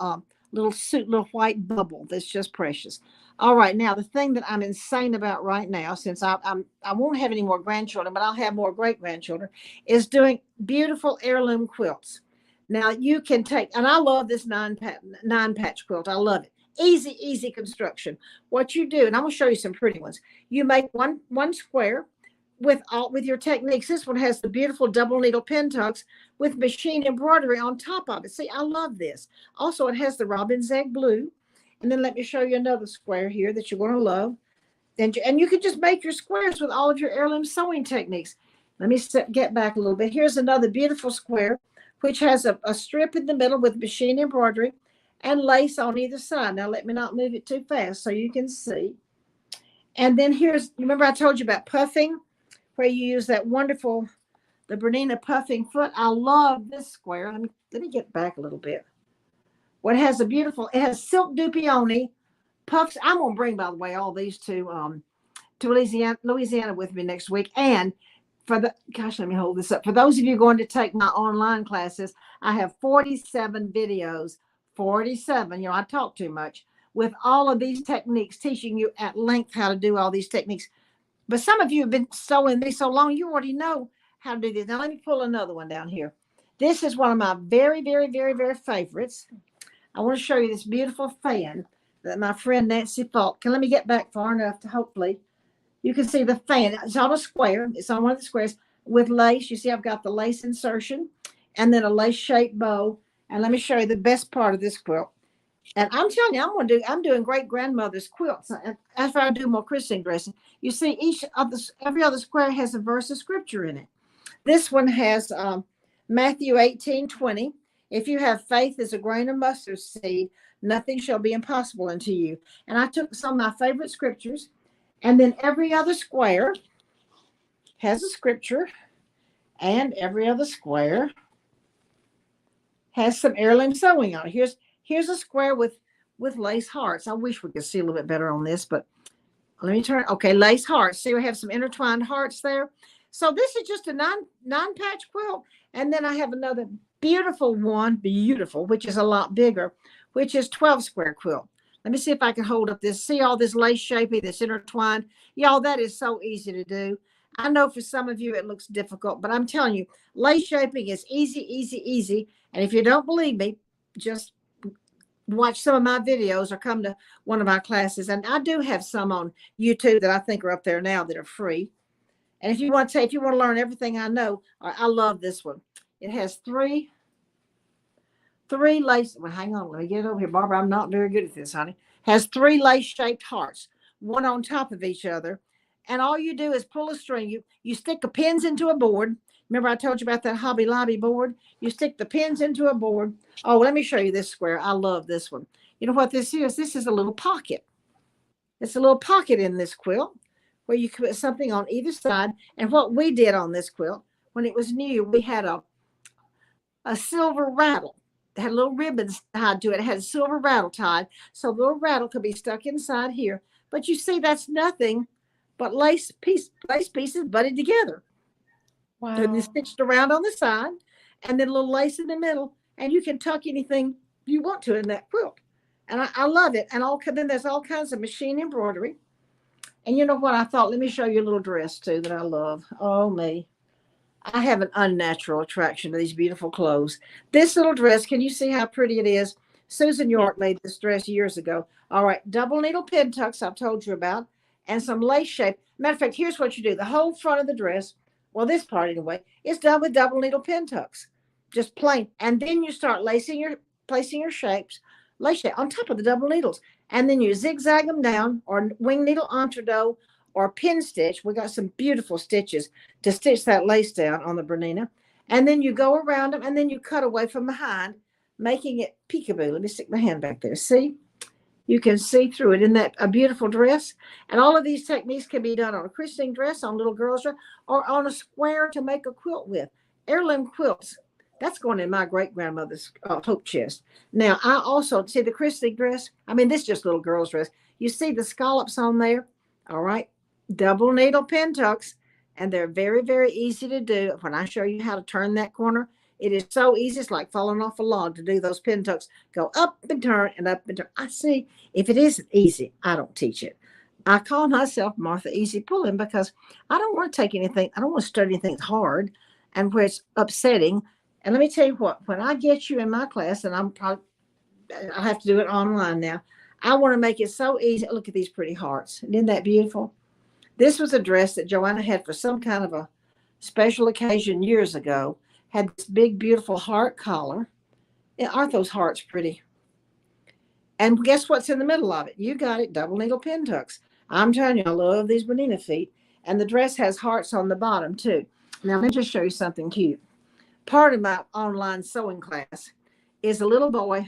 little white bubble that's just precious. All right, now the thing that I'm insane about right now, since I won't have any more grandchildren, but I'll have more great grandchildren, is doing beautiful heirloom quilts. Now you can take, and I love this 9-patch quilt. I love it. Easy construction. What you do, and I'm going to show you some pretty ones. You make one square with your techniques. This one has the beautiful double needle pintucks with machine embroidery on top of it. See, I love this. Also, it has the robin's egg blue. And then let me show you another square here that you're going to love. And you can just make your squares with all of your heirloom sewing techniques. Let me get back a little bit. Here's another beautiful square, which has a strip in the middle with machine embroidery and lace on either side. Now, let me not move it too fast so you can see. And then remember I told you about puffing, where you use that wonderful, the Bernina puffing foot. I love this square. Let me get back a little bit. Well, it has silk dupioni puffs. I'm going to bring, by the way, all these to Louisiana with me next week. And let me hold this up. For those of you going to take my online classes, I have 47 videos, 47, I talk too much, with all of these techniques, teaching you at length how to do all these techniques. But some of you have been sewing these so long, you already know how to do this. Now, let me pull another one down here. This is one of my very, very, very, very favorites. I want to show you this beautiful fan that my friend Nancy Falk. Let me get back far enough to hopefully you can see the fan. It's on a square. It's on one of the squares with lace. You see, I've got the lace insertion and then a lace-shaped bow. And let me show you the best part of this quilt. And I'm telling you, I'm doing great grandmother's quilts. After I do more christening dressing, you see every other square has a verse of scripture in it. This one has Matthew 18:20. If you have faith as a grain of mustard seed, nothing shall be impossible unto you. And I took some of my favorite scriptures, and then every other square has a scripture, and every other square has some heirloom sewing on it. Here's a square with lace hearts. I wish we could see a little bit better on this, but let me turn. Okay, lace hearts. See, we have some intertwined hearts there. So this is just a nine-patch quilt. And then I have another beautiful one, which is a lot bigger, which is 12 square quilt. Let me see if I can hold up this. See all this lace shaping that's intertwined? Y'all, that is so easy to do. I know for some of you it looks difficult, but I'm telling you, lace shaping is easy, easy, easy. And if you don't believe me, just watch some of my videos or come to one of our classes. And I do have some on YouTube that I think are up there now that are free. And if you want to learn everything I know, I love this one. It has three lace. Well, hang on, let me get it over here, Barbara. I'm not very good at this, honey. Has three lace-shaped hearts, one on top of each other. And all you do is pull a string. You stick the pins into a board. Remember I told you about that Hobby Lobby board? You stick the pins into a board. Oh, let me show you this square. I love this one. You know what this is? This is a little pocket. It's a little pocket in this quilt where you put something on either side. And what we did on this quilt, when it was new, we had a silver rattle. It had little ribbons tied to it. It had a silver rattle tied. So the little rattle could be stuck inside here. But you see, that's nothing but lace pieces butted together. Wow. And then stitched around on the side, and then a little lace in the middle. And you can tuck anything you want to in that quilt. And I love it. And then there's all kinds of machine embroidery. And you know what I thought? Let me show you a little dress too that I love. Oh, me. I have an unnatural attraction to these beautiful clothes. This little dress, can you see how pretty it is? Susan York made this dress years ago. All right, double needle Pintucks I've told you about, and some lace shape. Matter of fact, here's what you do. The whole front of the dress, well, this part anyway, is done with double needle Pintucks, just plain. And then you start placing your shapes, lace shape on top of the double needles. And then you zigzag them down, or wing needle entredo, or pin stitch. We got some beautiful stitches to stitch that lace down on the Bernina. And then you go around them, and then you cut away from behind, making it peekaboo. Let me stick my hand back there. See? You can see through it. Isn't that a beautiful dress? And all of these techniques can be done on a christening dress, on little girls' dress, or on a square to make a quilt with. Heirloom quilts. That's going in my great-grandmother's hope chest. Now, I also see the christening dress. I mean, this is just little girl's dress. You see the scallops on there? All right. Double needle Pintucks, and they're very, very easy to do. When I show you how to turn that corner, it is so easy. It's like falling off a log to do those Pintucks. Go up and turn and up and turn. I see. If it isn't easy, I don't teach it. I call myself Martha Easy Pullen because I don't want to take anything. I don't want to study anything hard and where it's upsetting. And let me tell you what, when I get you in my class, and I'll have to do it online now, I want to make it so easy. Look at these pretty hearts. Isn't that beautiful? This was a dress that Joanna had for some kind of a special occasion years ago. Had this big, beautiful heart collar. Aren't those hearts pretty? And guess what's in the middle of it? You got it, double needle Pintucks. I'm telling you, I love these Bernina feet. And the dress has hearts on the bottom, too. Now, let me just show you something cute. Part of my online sewing class is a little boy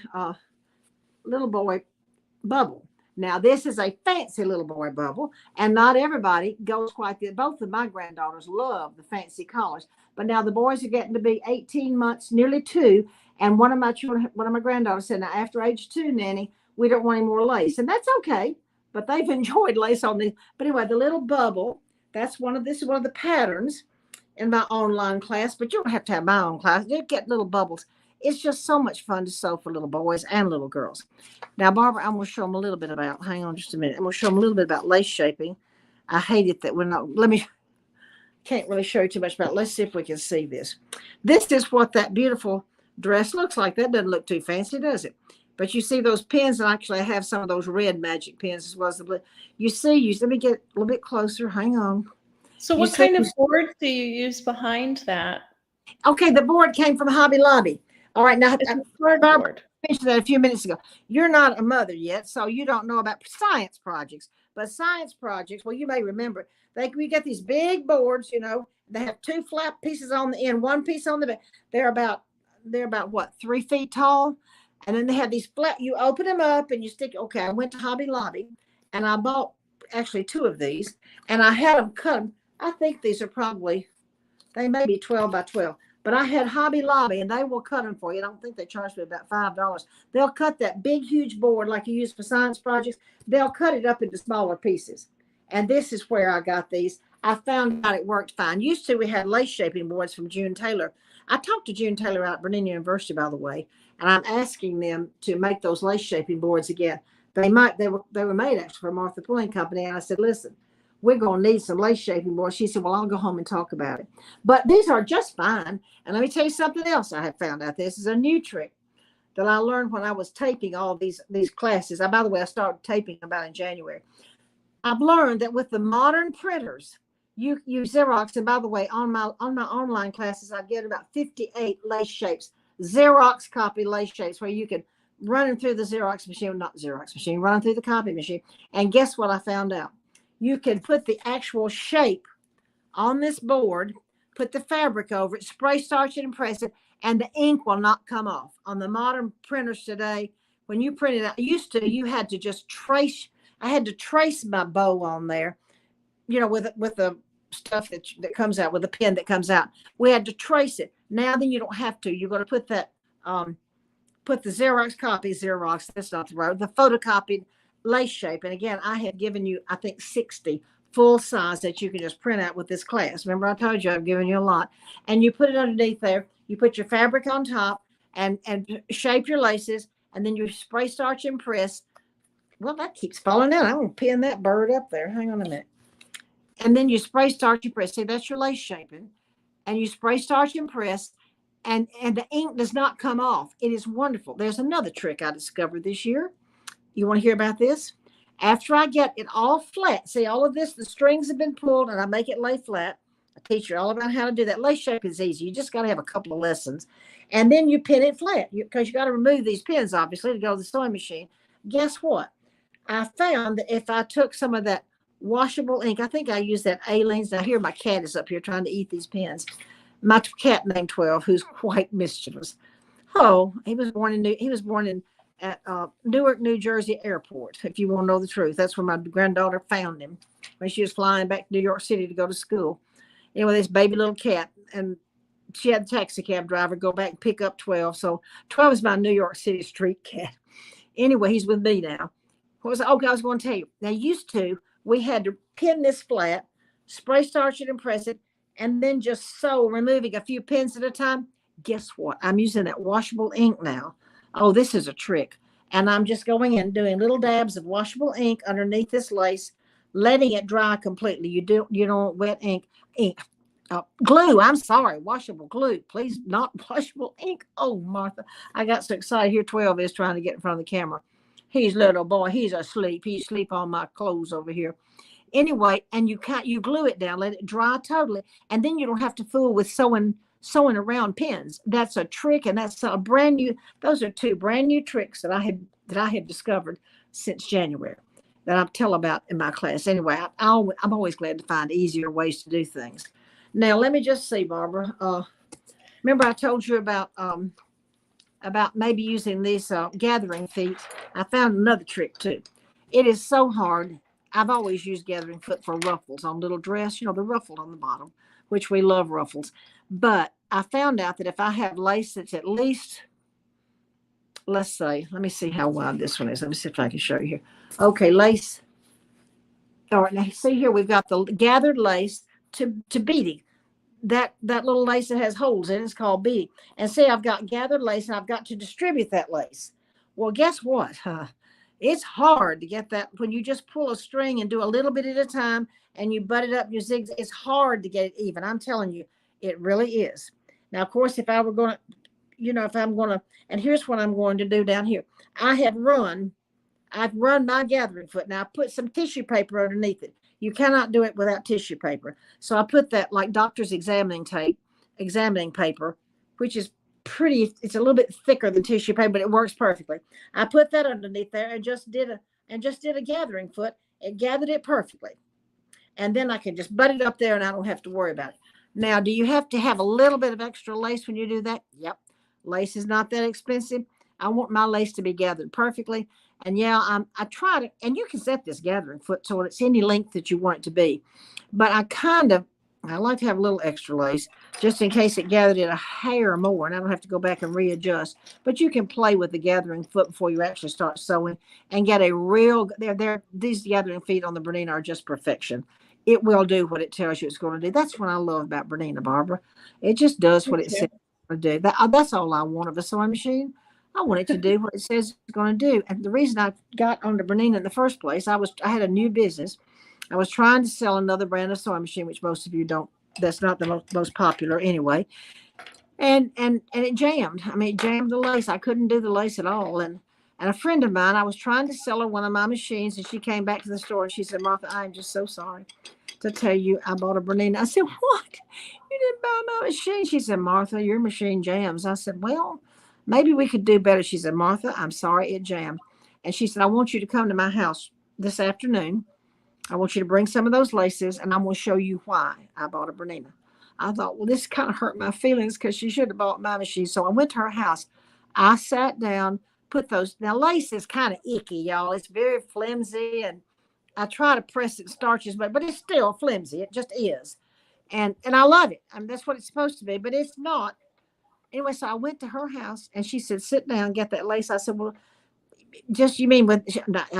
bubble. Now, this is a fancy little boy bubble, and not everybody goes quite this. Both of my granddaughters love the fancy collars, but now the boys are getting to be 18 months, nearly 2, and one of my granddaughters said, now, after age 2, Nanny, we don't want any more lace, and that's okay, but they've enjoyed lace on these. But anyway, the little bubble, this is one of the patterns in my online class, but you don't have to have my own class. You get little bubbles. It's just so much fun to sew for little boys and little girls. Now, Barbara, I'm going to show them a little bit about, hang on just a minute. I'm going to show them a little bit about lace shaping. I hate it that we're not, can't really show you too much about it. Let's see if we can see this. This is what that beautiful dress looks like. That doesn't look too fancy, does it? But you see those pins, and actually I have some of those red magic pins as well as the blue. You see, let me get a little bit closer. Hang on. So what kind of board do you use behind that? Okay, the board came from Hobby Lobby. All right, now It's a cardboard. I mentioned that a few minutes ago. You're not a mother yet, so you don't know about science projects. But science projects, well, you may remember, we get these big boards, they have 2 flat pieces on the end, 1 piece on the back. They're about what, 3 feet tall? And then they have these flat, you open them up and you stick, okay, I went to Hobby Lobby and I bought actually 2 of these and I had them cut. I think these are they may be 12 by 12. But I had Hobby Lobby, and they will cut them for you. I don't think they charge me about $5. They'll cut that big, huge board like you use for science projects. They'll cut it up into smaller pieces. And this is where I got these. I found out it worked fine. Used to, we had lace shaping boards from June Taylor. I talked to June Taylor out at Bernina University, by the way, And I'm asking them to make those lace shaping boards again. They were made actually for Martha Pullen Company. And I said, listen, we're going to need some lace shaping boards. She said, well, I'll go home and talk about it. But these are just fine. And let me tell you something else I have found out. This is a new trick that I learned when I was taping all these classes. By the way, I started taping about in January. I've learned that with the modern printers, you Xerox. And by the way, on my online classes, I get about 58 lace shapes, Xerox copy lace shapes, where you can run them through the Xerox machine, not Xerox machine, run them through the copy machine. And guess what I found out? You can put the actual shape on this board, put the fabric over it, spray starch it and press it, and the ink will not come off. On the modern printers today, when you print it out, you had to just trace. I had to trace my bow on there, with the stuff that comes out, with the pen that comes out. We had to trace it. Now then you don't have to. You're going to put that, put the Xerox, that's not the right, the photocopied lace shape. And again, I have given you, I think, 60 full size that you can just print out with this class. Remember, I told you I've given you a lot. And you put it underneath there. You put your fabric on top and shape your laces, and then you spray starch and press. Well, that keeps falling out. I'm going to pin that bird up there. Hang on a minute. And then you spray starch and press. See, that's your lace shaping. And you spray starch and press, and the ink does not come off. It is wonderful. There's another trick I discovered this year. You want to hear about this? After I get it all flat, see all of this, the strings have been pulled, and I make it lay flat. I teach you all about how to do that. Lace shape is easy. You just got to have a couple of lessons. And then you pin it flat, because you got to remove these pins, obviously, to go to the sewing machine. Guess what? I found that if I took some of that washable ink, I think I used that Aleene's. Now here my cat is up here trying to eat these pins. My cat named 12, who's quite mischievous. Oh, he was born in at Newark, New Jersey airport. If you want to know the truth, that's where my granddaughter found him when she was flying back to New York City to go to school. Anyway, this baby little cat, and she had the taxi cab driver go back and pick up 12. So 12 is my New York City street cat. Anyway, he's with me now. I was going to tell you. Now, we had to pin this flat, spray starch it and press it, and then just sew, removing a few pins at a time. Guess what? I'm using that washable ink now. Oh, this is a trick. And I'm just going in, doing little dabs of washable ink underneath this lace, letting it dry completely. You don't wet ink. Glue. I'm sorry. Washable glue. Please, not washable ink. Oh, Martha, I got so excited. Here 12 is trying to get in front of the camera. He's little boy. He's asleep. He's asleep on my clothes over here. Anyway, and you glue it down, let it dry totally, and then you don't have to fool with sewing around pins. That's a trick, and that's a brand new. Those are two brand new tricks that I had discovered since January that I tell about in my class. Anyway, I'm always glad to find easier ways to do things. Now, let me just see, Barbara. Remember I told you about maybe using these gathering feet. I found another trick too. It is so hard. I've always used gathering foot for ruffles on little dress, the ruffle on the bottom, which we love ruffles. But I found out that if I have lace that's at least, let's say, let me see how wide this one is. Let me see if I can show you here. Okay, lace. All right, now see here, we've got the gathered lace to beading. That little lace that has holes in it is called beading. And see, I've got gathered lace, and I've got to distribute that lace. Well, guess what? It's hard to get that when you just pull a string and do a little bit at a time, and you butt it up, you zigzag. It's hard to get it even. I'm telling you, it really is. Now, of course, if I were going to, and here's what I'm going to do down here. I've run my gathering foot. Now I put some tissue paper underneath it. You cannot do it without tissue paper. So I put that like doctor's examining paper, which is pretty, it's a little bit thicker than tissue paper, but it works perfectly. I put that underneath there and just did a gathering foot. It gathered it perfectly. And then I can just butt it up there and I don't have to worry about it. Now, do you have to have a little bit of extra lace when you do that? Yep. Lace is not that expensive. I want my lace to be gathered perfectly. And yeah, I try to, and you can set this gathering foot so it's any length that you want it to be. But I like to have a little extra lace just in case it gathered it a hair more and I don't have to go back and readjust. But you can play with the gathering foot before you actually start sewing and get a real, these gathering feet on the Bernina are just perfection. It will do what it tells you it's going to do. That's what I love about Bernina, Barbara. It just does what it says it's going to do. That's all I want of a sewing machine. I want it to do what it says it's going to do. And the reason I got onto Bernina in the first place, I had a new business. I was trying to sell another brand of sewing machine, which most of you don't. That's not the most popular anyway. And it jammed. I mean, it jammed the lace. I couldn't do the lace at all. And a friend of mine, I was trying to sell her one of my machines, and she came back to the store and she said, Martha, I'm just so sorry to tell you I bought a Bernina. I said, what? You didn't buy my machine? She said, Martha, your machine jams. I said, well, maybe we could do better. She said, Martha, I'm sorry it jammed. And she said, I want you to come to my house this afternoon. I want you to bring some of those laces, and I'm going to show you why I bought a Bernina. I thought, well, this kind of hurt my feelings because she should have bought my machine. So I went to her house. I sat down, put those. Now, lace is kind of icky, y'all. It's very flimsy, and I try to press it starches, but it's still flimsy. It just is. And I love it. I mean, that's what it's supposed to be, but it's not. Anyway, so I went to her house, and she said, sit down, get that lace. I said, well, just you mean with,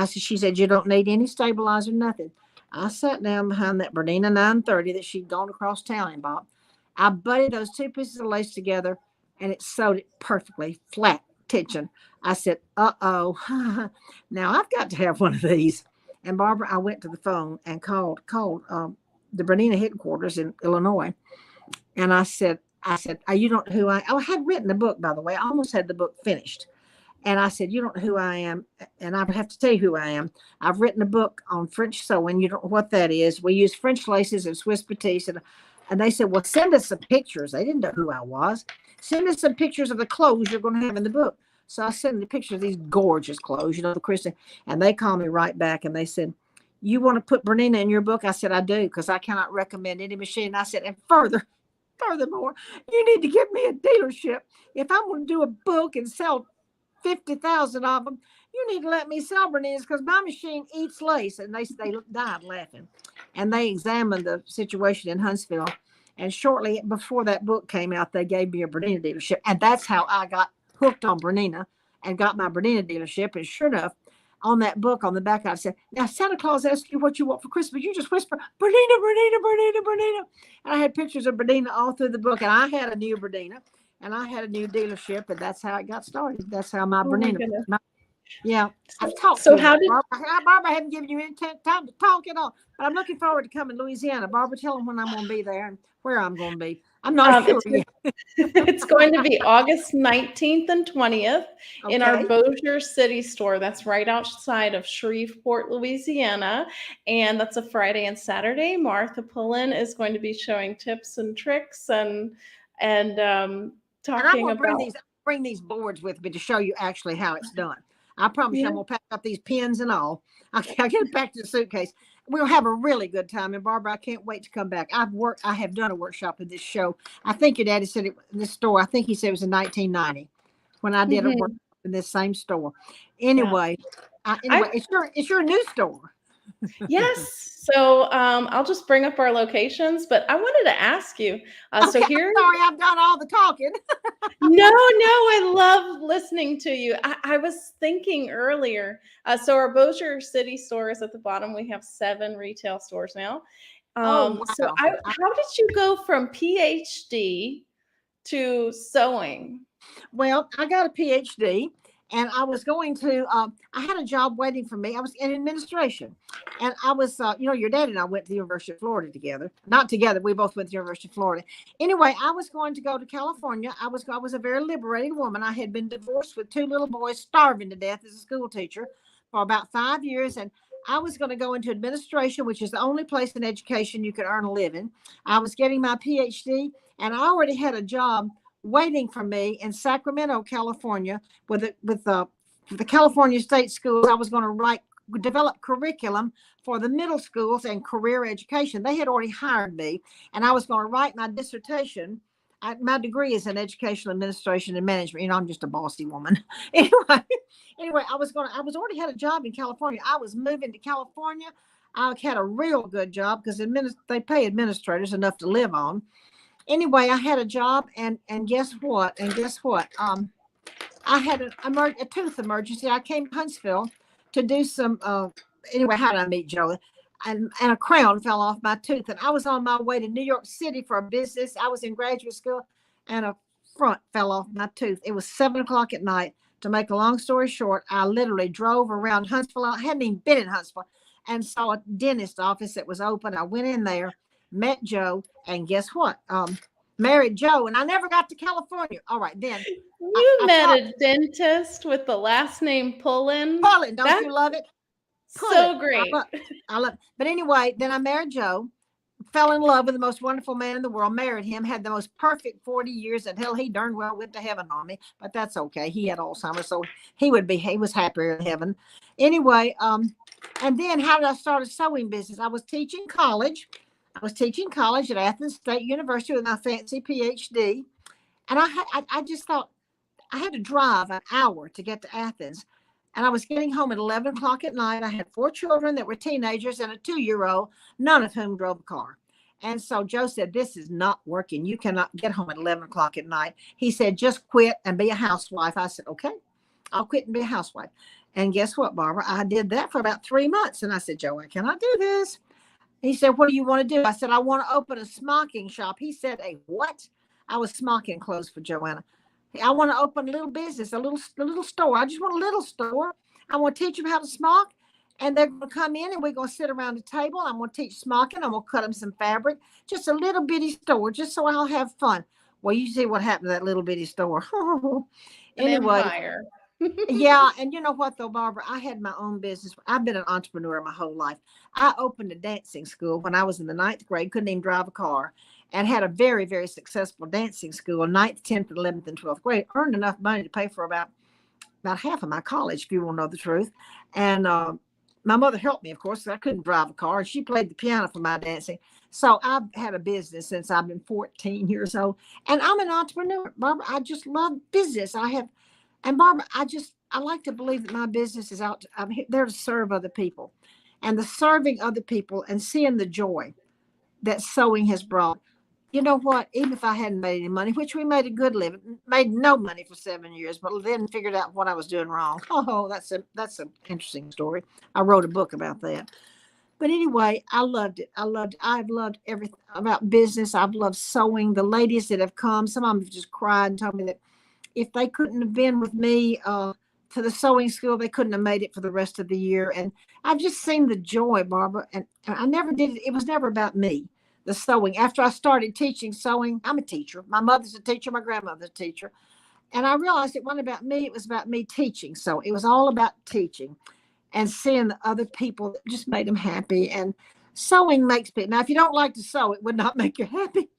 she said, you don't need any stabilizer, nothing. I sat down behind that Bernina 930 that she'd gone across town and bought. I butted those two pieces of lace together, and it sewed it perfectly, flat tension. I said, uh-oh, now I've got to have one of these. And Barbara, I went to the phone and called the Bernina headquarters in Illinois. And I said, you don't know who I had written the book, by the way. I almost had the book finished. And I said, you don't know who I am. And I would have to tell you who I am. I've written a book on French sewing. You don't know what that is. We use French laces and Swiss batiste. And they said, well, send us some pictures. They didn't know who I was. Send us some pictures of the clothes you're going to have in the book. So I sent them the pictures of these gorgeous clothes, the Christening. And they called me right back and they said, you want to put Bernina in your book? I said, I do, because I cannot recommend any machine. And I said, and furthermore, you need to give me a dealership. If I'm going to do a book and sell 50,000 of them, you need to let me sell Berninas, because my machine eats lace. And they died laughing. And they examined the situation in Huntsville. And shortly before that book came out, they gave me a Bernina dealership. And that's how I got hooked on Bernina and got my Bernina dealership. And sure enough, on that book on the back, I said, now Santa Claus asked you what you want for Christmas. You just whisper, Bernina, Bernina, Bernina, Bernina. And I had pictures of Bernina all through the book. And I had a new Bernina. And I had a new dealership, and that's how it got started. That's how my Bernina. Yeah, I've talked so to how you. did Barbara hadn't given you any time to talk at all. But I'm looking forward to coming to Louisiana. Barbara, tell them when I'm going to be there and where I'm going to be. I'm not sure yet. It's going to be August 19th and 20th in our Bossier City store. That's right outside of Shreveport, Louisiana. And that's a Friday and Saturday. Martha Pullen is going to be showing tips and tricks and talking about. Bring these boards with me to show you actually how it's done. I promise you I'm going to pack up these pins and all. I'll get it back to the suitcase. We'll have a really good time. And Barbara, I can't wait to come back. I have done a workshop at this show. I think your daddy said it in this store. I think he said it was in 1990 when I did a workshop in this same store. Anyway, it's your new store. Yes. So I'll just bring up our locations, but I wanted to ask you. So here. Sorry, I've done all the talking. No, I love listening to you. I was thinking earlier. So our Bossier City store is at the bottom. We have 7 retail stores now. Wow. So how did you go from PhD to sewing? Well, I got a PhD. And I was going to, I had a job waiting for me. I was in administration. And I was, your dad and I went to the University of Florida together. Not together. We both went to the University of Florida. Anyway, I was going to go to California. I was a very liberated woman. I had been divorced with 2 little boys, starving to death as a school teacher for about 5 years. And I was going to go into administration, which is the only place in education you can earn a living. I was getting my PhD, and I already had a job waiting for me in Sacramento, California, with the California State Schools. I was going to develop curriculum for the middle schools and career education. They had already hired me, and I was going to write my dissertation. My degree is in educational administration and management. I'm just a bossy woman. Anyway, I already had a job in California. I was moving to California. I had a real good job because they pay administrators enough to live on. Anyway, I had a job, and guess what? I had a tooth emergency. I came to Huntsville to do some. Anyway, how did I meet Joe? And a crown fell off my tooth, and I was on my way to New York City for a business. I was in graduate school, and a front fell off my tooth. It was 7:00 at night. To make a long story short, I literally drove around Huntsville. I hadn't even been in Huntsville and saw a dentist office that was open. I went in there, met Joe, and guess what? Married Joe, and I never got to California. All right, then You I met thought, a dentist with the last name Pullen. Pullen, don't That's you love it? Pullen, so great. I love it. But anyway, then I married Joe, fell in love with the most wonderful man in the world, married him, had the most perfect 40 years, and hell, he darn well went to heaven on me, but that's okay. He had Alzheimer's, so he was happier in heaven. Anyway, and then how did I start a sewing business? I was teaching college. I was teaching college at Athens State University with my fancy PhD. And I just thought I had to drive an hour to get to Athens. And I was getting home at 11 o'clock at night. I had 4 children that were teenagers and a 2-year-old, none of whom drove a car. And so Joe said, this is not working. You cannot get home at 11 o'clock at night. He said, just quit and be a housewife. I said, okay, I'll quit and be a housewife. And guess what, Barbara? I did that for about 3 months. And I said, Joe, I cannot do this. He said, what do you want to do? I said, I want to open a smocking shop. He said, a what? I was smocking clothes for Joanna. I want to open a little business, a little store. I just want a little store. I want to teach them how to smock. And they're going to come in and we're going to sit around the table. I'm going to teach smocking. I'm going to cut them some fabric. Just a little bitty store, just so I'll have fun. Well, you see what happened to that little bitty store. Anyway. Empire. Yeah. And you know what, though, Barbara? I had my own business. I've been an entrepreneur my whole life. I opened a dancing school when I was in the 9th grade, couldn't even drive a car, and had a very, very successful dancing school, 9th, 10th, 11th, and 12th grade. Earned enough money to pay for about half of my college, if you want to know the truth. And my mother helped me, of course, because I couldn't drive a car, and she played the piano for my dancing. So I've had a business since I've been 14 years old, and I'm an entrepreneur, Barbara. I just love business. And Barbara, I like to believe that my business is I'm there to serve other people, and the serving other people and seeing the joy that sewing has brought. You know what? Even if I hadn't made any money, which we made a good living, made no money for 7 years, but then figured out what I was doing wrong. Oh, that's an interesting story. I wrote a book about that. But anyway, I loved it. I've loved everything about business. I've loved sewing. The ladies that have come, some of them have just cried and told me that if they couldn't have been with me to the sewing school, they couldn't have made it for the rest of the year. And I've just seen the joy, Barbara. And I never did it. It was never about me, the sewing. After I started teaching sewing, I'm a teacher. My mother's a teacher. My grandmother's a teacher. And I realized it wasn't about me. It was about me teaching. So it was all about teaching and seeing the other people that just made them happy. And sewing makes people. Now, if you don't like to sew, it would not make you happy.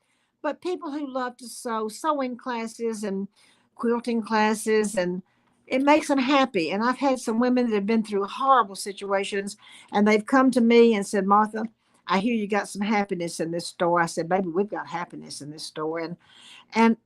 But people who love to sew, sewing classes and quilting classes, and it makes them happy. And I've had some women that have been through horrible situations, and they've come to me and said, Martha, I hear you got some happiness in this store. I said, baby, we've got happiness in this store. And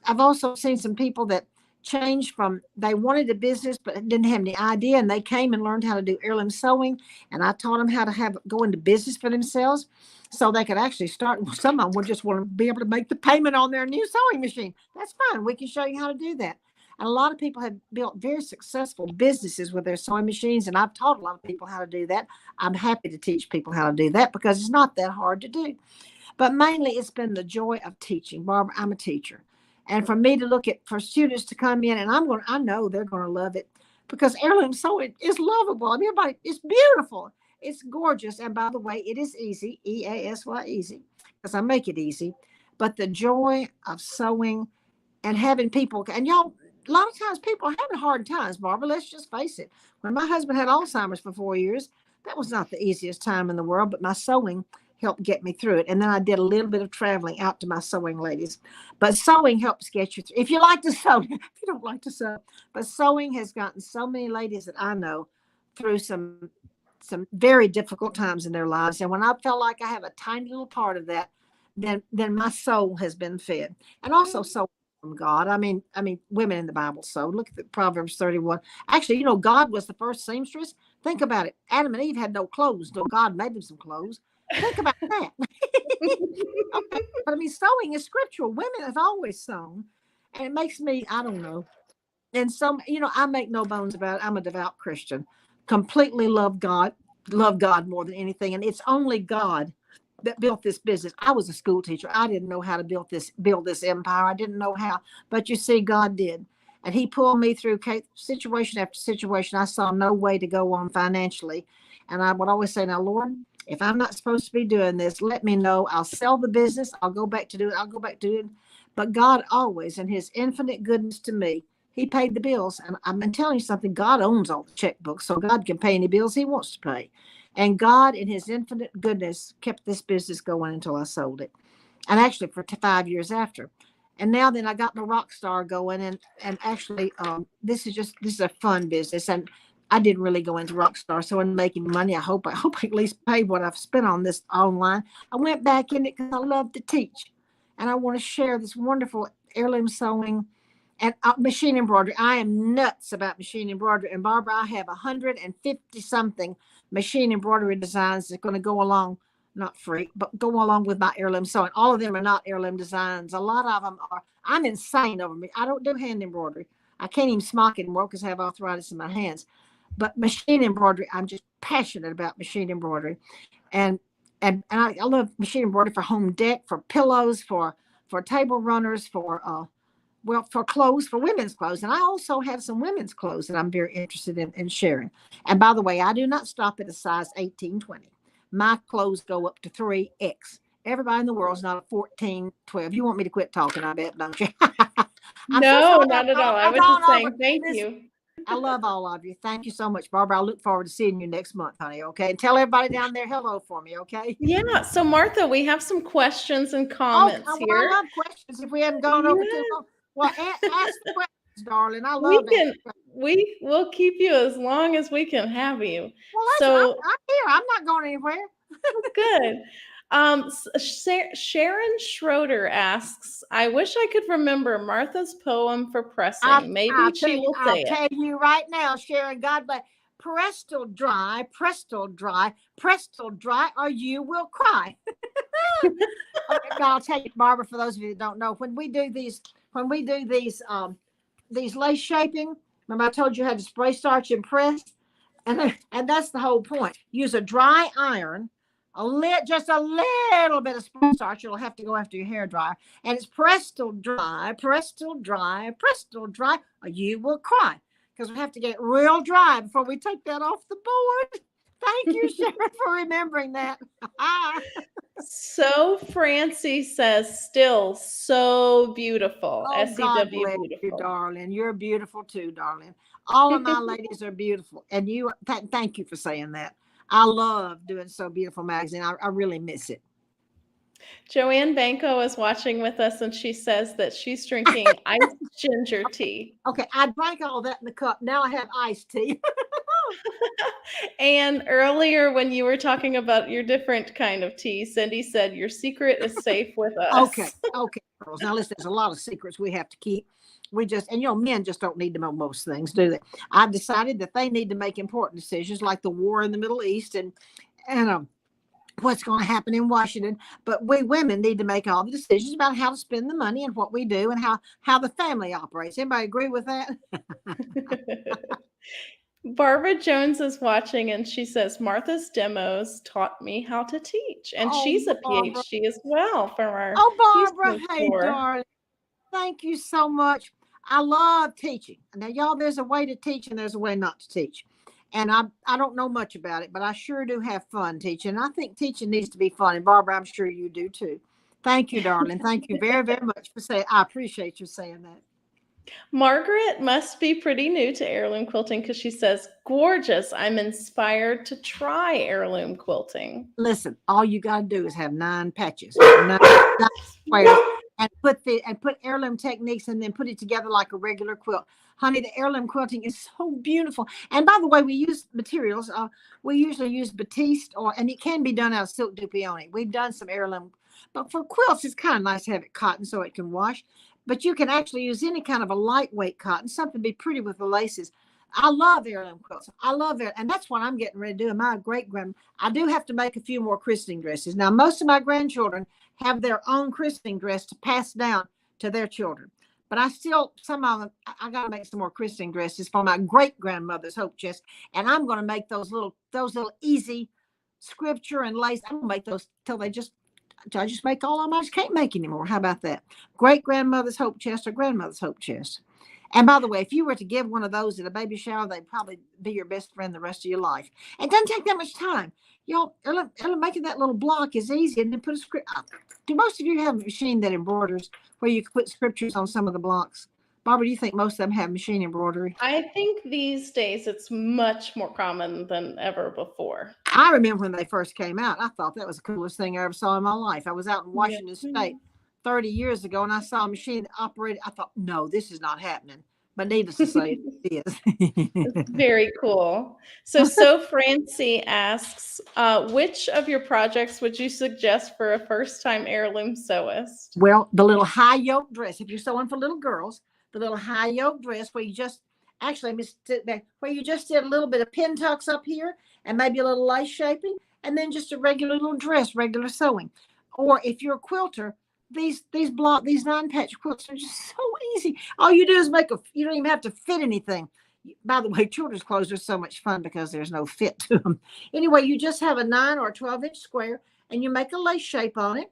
I've also seen some people that changed from, they wanted a business but didn't have any idea, and they came and learned how to do heirloom sewing, and I taught them how to go into business for themselves so they could actually start. Some of them would just want to be able to make the payment on their new sewing machine. That's fine. We can show you how to do that. And a lot of people have built very successful businesses with their sewing machines, and I've taught a lot of people how to do that. I'm happy to teach people how to do that because it's not that hard to do. But mainly it's been the joy of teaching. Barbara, I'm a teacher. And for me to for students to come in, and I know they're going to love it because heirloom sewing is lovable. I mean, it's beautiful. It's gorgeous. And by the way, it is easy, EASY, easy, because I make it easy. But the joy of sewing and having people, and y'all, a lot of times people are having hard times, Barbara. Let's just face it. When my husband had Alzheimer's for 4 years, that was not the easiest time in the world, but my sewing helped get me through it. And then I did a little bit of traveling out to my sewing ladies. But sewing helps get you through. If you like to sew, if you don't like to sew. But sewing has gotten so many ladies that I know through some very difficult times in their lives. And when I felt like I have a tiny little part of that, then my soul has been fed. And also so from God. I mean, women in the Bible sew. Look at the Proverbs 31. Actually, God was the first seamstress. Think about it. Adam and Eve had no clothes, so God made them some clothes. Think about that. Okay. But sewing is scriptural. Women have always sewn. And it makes me, I don't know. And I make no bones about it. I'm a devout Christian. Completely love God more than anything. And it's only God that built this business. I was a school teacher. I didn't know how to build this empire. I didn't know how. But you see, God did. And he pulled me through situation after situation. I saw no way to go on financially. And I would always say, now, Lord, if I'm not supposed to be doing this, let me know. I'll sell the business. I'll go back to do it. I'll go back to it. But God always, in his infinite goodness to me, he paid the bills. And I've been telling you something, God owns all the checkbooks, so God can pay any bills he wants to pay. And God, in his infinite goodness, kept this business going until I sold it. And actually for 5 years after. And now then I got my rockstar going, and actually this is a fun business, and I didn't really go into rockstar, so I'm making money. I hope I at least pay what I've spent on this online. I went back in it because I love to teach, and I want to share this wonderful heirloom sewing and machine embroidery. I am nuts about machine embroidery, and Barbara, I have 150 something machine embroidery designs that's going to go along. Not free, but go along with my heirloom sewing. All of them are not heirloom designs. A lot of them are. I'm insane over me. I don't do hand embroidery. I can't even smock anymore because I have arthritis in my hands. But machine embroidery, I'm just passionate about machine embroidery, and I love machine embroidery for home deck, for pillows, for table runners, for clothes, for women's clothes. And I also have some women's clothes that I'm very interested in sharing. And by the way, I do not stop at a size 18, 20. My clothes go up to 3X. Everybody in the world is not a 14, 12. You want me to quit talking, I bet, don't you? No, not at all. I was just saying thank you. I love all of you. Thank you so much, Barbara. I look forward to seeing you next month, honey, okay? And tell everybody down there hello for me, okay? Yeah. So, Martha, we have some questions and comments here. I love questions if we haven't gone over too long. Well, ask the questions, darling. I love it. We will keep you as long as we can have you. Well, I'm here. I'm not going anywhere. Good. Sharon Schroeder asks, I wish I could remember Martha's poem for pressing. Maybe she will say it. I'll tell you right now, Sharon, God bless. Presto dry, or you will cry. Okay, I'll tell you, Barbara, for those of you that don't know, when we do these lace shaping, remember I told you how to spray starch and press? And that's the whole point. Use a dry iron, just a little bit of spray starch. You'll have to go after your hair dryer. And it's presto dry, or you will cry. Because we have to get it real dry before we take that off the board. Thank you, Sharon, for remembering that. So Francie says, still so beautiful. Oh, God bless beautiful. you, darling. You're beautiful too, darling. All of my ladies are beautiful. And you, thank you for saying that. I love doing So Beautiful magazine. I really miss it. Joanne Banco is watching with us, and she says that she's drinking iced ginger tea. Okay, I drank all that in the cup. Now I have iced tea. And earlier when you were talking about your different kind of tea, Cindy said your secret is safe with us. Okay, girls. Now listen, there's a lot of secrets we have to keep. Men just don't need to know most things, do they? I've decided that they need to make important decisions like the war in the Middle East and what's going to happen in Washington. But we women need to make all the decisions about how to spend the money and what we do and how the family operates. Anybody agree with that? Barbara Jones is watching, and she says, Martha's demos taught me how to teach. And she's a PhD as well from our Barbara, hey, darling. Thank you so much. I love teaching. Now, y'all, there's a way to teach and there's a way not to teach. And I don't know much about it, but I sure do have fun teaching. I think teaching needs to be fun. And Barbara, I'm sure you do too. Thank you, darling. Thank you very, very much for saying. I appreciate you saying that. Margaret must be pretty new to heirloom quilting because she says, gorgeous. I'm inspired to try heirloom quilting. Listen, all you got to do is have 9 patches, 9 squares, and put heirloom techniques and then put it together like a regular quilt. Honey, the heirloom quilting is so beautiful. And by the way, we use materials. We usually use batiste, and it can be done out of silk dupioni. We've done some heirloom, but for quilts, it's kind of nice to have it cotton so it can wash. But you can actually use any kind of a lightweight cotton, something to be pretty with the laces. I love heirloom quilts. I love it. And that's what I'm getting ready to do. My I do have to make a few more christening dresses. Now, most of my grandchildren have their own christening dress to pass down to their children. But some of them, I got to make some more christening dresses for my great-grandmother's hope chest. And I'm going to make those little easy scripture and lace. I'm going to make those till I just make all of them. I just can't make anymore. How about that? Great-grandmother's hope chest or grandmother's hope chest. And by the way, if you were to give one of those at a baby shower, they'd probably be your best friend the rest of your life. It doesn't take that much time. Y'all, making that little block is easy. And then put a script. Do most of you have a machine that embroiders where you can put scriptures on some of the blocks? Barbara, do you think most of them have machine embroidery? I think these days it's much more common than ever before. I remember when they first came out, I thought that was the coolest thing I ever saw in my life. I was out in Washington State 30 years ago, and I saw a machine that operated. I thought, no, this is not happening. But needless to say, it is. It's very cool. So Francie asks, which of your projects would you suggest for a first-time heirloom sewist? Well, the little high yoke dress. If you're sewing for little girls, the little high yoke dress where you just where you just did a little bit of pin tucks up here and maybe a little lace shaping, and then just a regular little dress, regular sewing. Or if you're a quilter, these 9-patch quilts are just so easy. All you do is you don't even have to fit anything. By the way, children's clothes are so much fun because there's no fit to them. Anyway, you just have a 9 or 12-inch square, and you make a lace shape on it,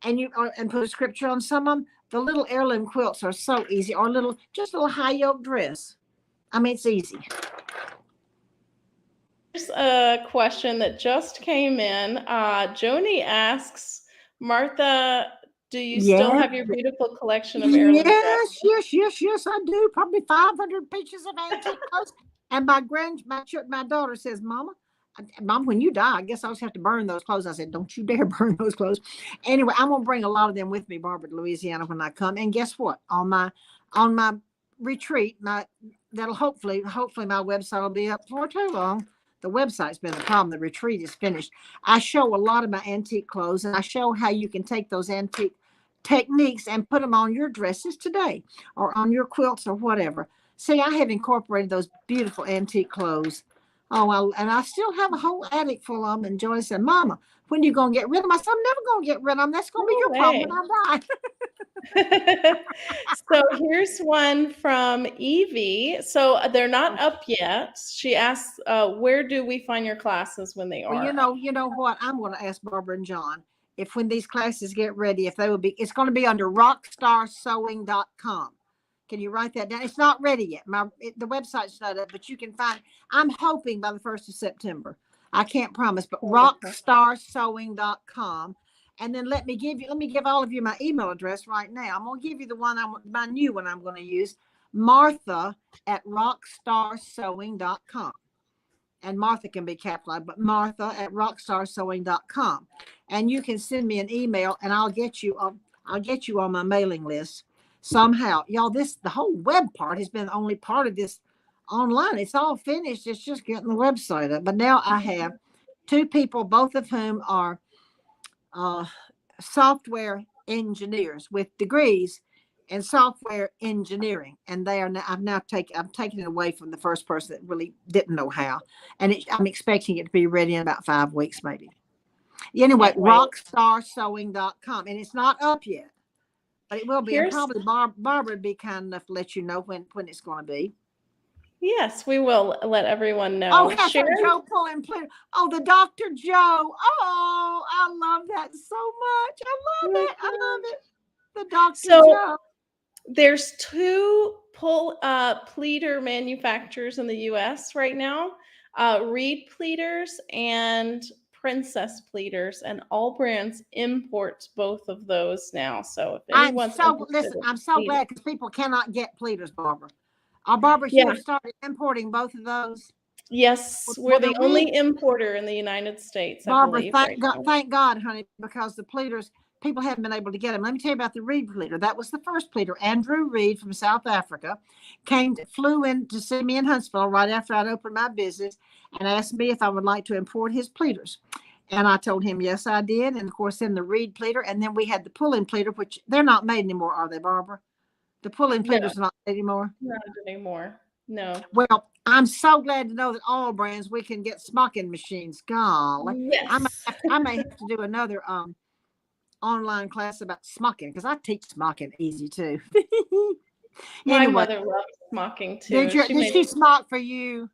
and put a scripture on some of them. The little heirloom quilts are so easy, or just a little high yoke dress. I mean, it's easy. Here's a question that just came in. Joni asks, Martha, do you still have your beautiful collection of heirloom dresses? Yes, I do. Probably 500 pieces of antique clothes. And my daughter says, Mom, when you die, I guess I'll just have to burn those clothes. I said, don't you dare burn those clothes. Anyway, I'm going to bring a lot of them with me, Barbara, to Louisiana when I come. And guess what? On my retreat, that'll hopefully my website will be up for too long. The website's been the problem. The retreat is finished. I show a lot of my antique clothes, and I show how you can take those antique techniques and put them on your dresses today or on your quilts or whatever. See, I have incorporated those beautiful antique clothes. Oh, and I still have a whole attic full of them. And Joy said, Mama, when are you going to get rid of them? I said, I'm never going to get rid of them. That's going to be your problem when I die. So here's one from Evie. So they're not up yet. She asks, where do we find your classes when they are? Well, you know what? I'm going to ask Barbara and John if when these classes get ready, if they will be, it's going to be under rockstarsewing.com. Can you write that down? It's not ready yet. The website's not up, but you can find. I'm hoping by the 1st of September. I can't promise, but rockstarsewing.com. And then let me give all of you my email address right now. I'm going to give you my new one I'm going to use, Martha@rockstarsewing.com. And Martha can be capitalized, but Martha@rockstarsewing.com. And you can send me an email, and I'll get you on my mailing list somehow. Y'all, the whole web part has been the only part of this online. It's all finished. It's just getting the website up. But now I have 2 people, both of whom are software engineers with degrees in software engineering, and they are now. I'm taking it away from the first person that really didn't know how, and I'm expecting it to be ready in about 5 weeks, maybe. Anyway, rockstarsewing.com, and it's not up yet, but it will be. And probably Barbara would be kind enough to let you know when it's going to be. Yes, we will let everyone know. Oh, that's Joe Pullen. Oh, the Dr. Joe. Oh, I love that so much. I love it. The Dr. Joe. There's 2 pleater manufacturers in the U.S. right now, Reed Pleaters and Princess Pleaters, and AllBrands imports both of those now. So if anyone's I'm so glad because people cannot get pleaters, Barbara. Barbara should have started importing both of those. Yes, we're the only importer in the United States. Barbara, thank God, honey, because the pleaters, people haven't been able to get them. Let me tell you about the Reed pleater. That was the first pleater. Andrew Reed from South Africa flew in to see me in Huntsville right after I'd opened my business and asked me if I would like to import his pleaters. And I told him, yes, I did. And of course, then the Reed pleater. And then we had the Pullen pleater, which they're not made anymore, are they, Barbara? The Pullen pleaters are not made anymore? Not anymore. No. Well, I'm so glad to know that AllBrands, we can get smocking machines. Golly. Yes. I may have to do another online class about smocking because I teach smocking easy too. My mother loves smocking too. Did she smock for you?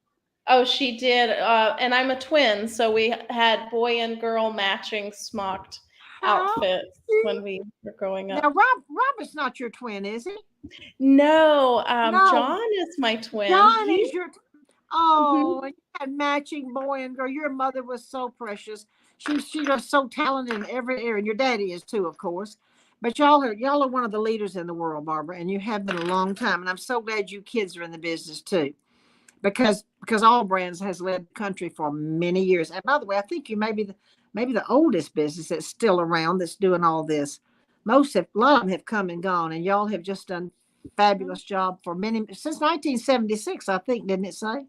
Oh, she did. And I'm a twin, so we had boy and girl matching smocked outfits cute. when we were growing Now, up. Robert's not your twin, is he? No, No, John is my twin. John He, is your. mhm. Oh, you had matching boy and girl. Your mother was so precious. She was so talented in every area. And your daddy is too, of course. But y'all are one of the leaders in the world, Barbara, and you have been a long time. And I'm so glad you kids are in the business too, because AllBrands has led the country for many years. And by the way, I think you may be the oldest business that's still around that's doing all this. A lot of them have come and gone, and y'all have just done fabulous job for many since 1976, I think, didn't it say?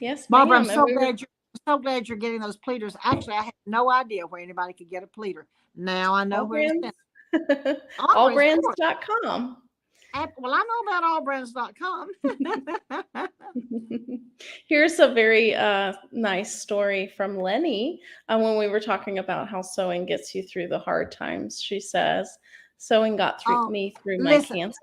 Yes, Barbara, I'm ma'am. And so we were glad you're getting those pleaters. Actually, I had no idea where anybody could get a pleater. Now I know all where to brands, send them. AllBrands, of course. allbrands.com. Well, I know about allbrands.com. Here's a very nice story from Lenny when we were talking about how sewing gets you through the hard times. She says, sewing got through Oh, me through my listen, cancer.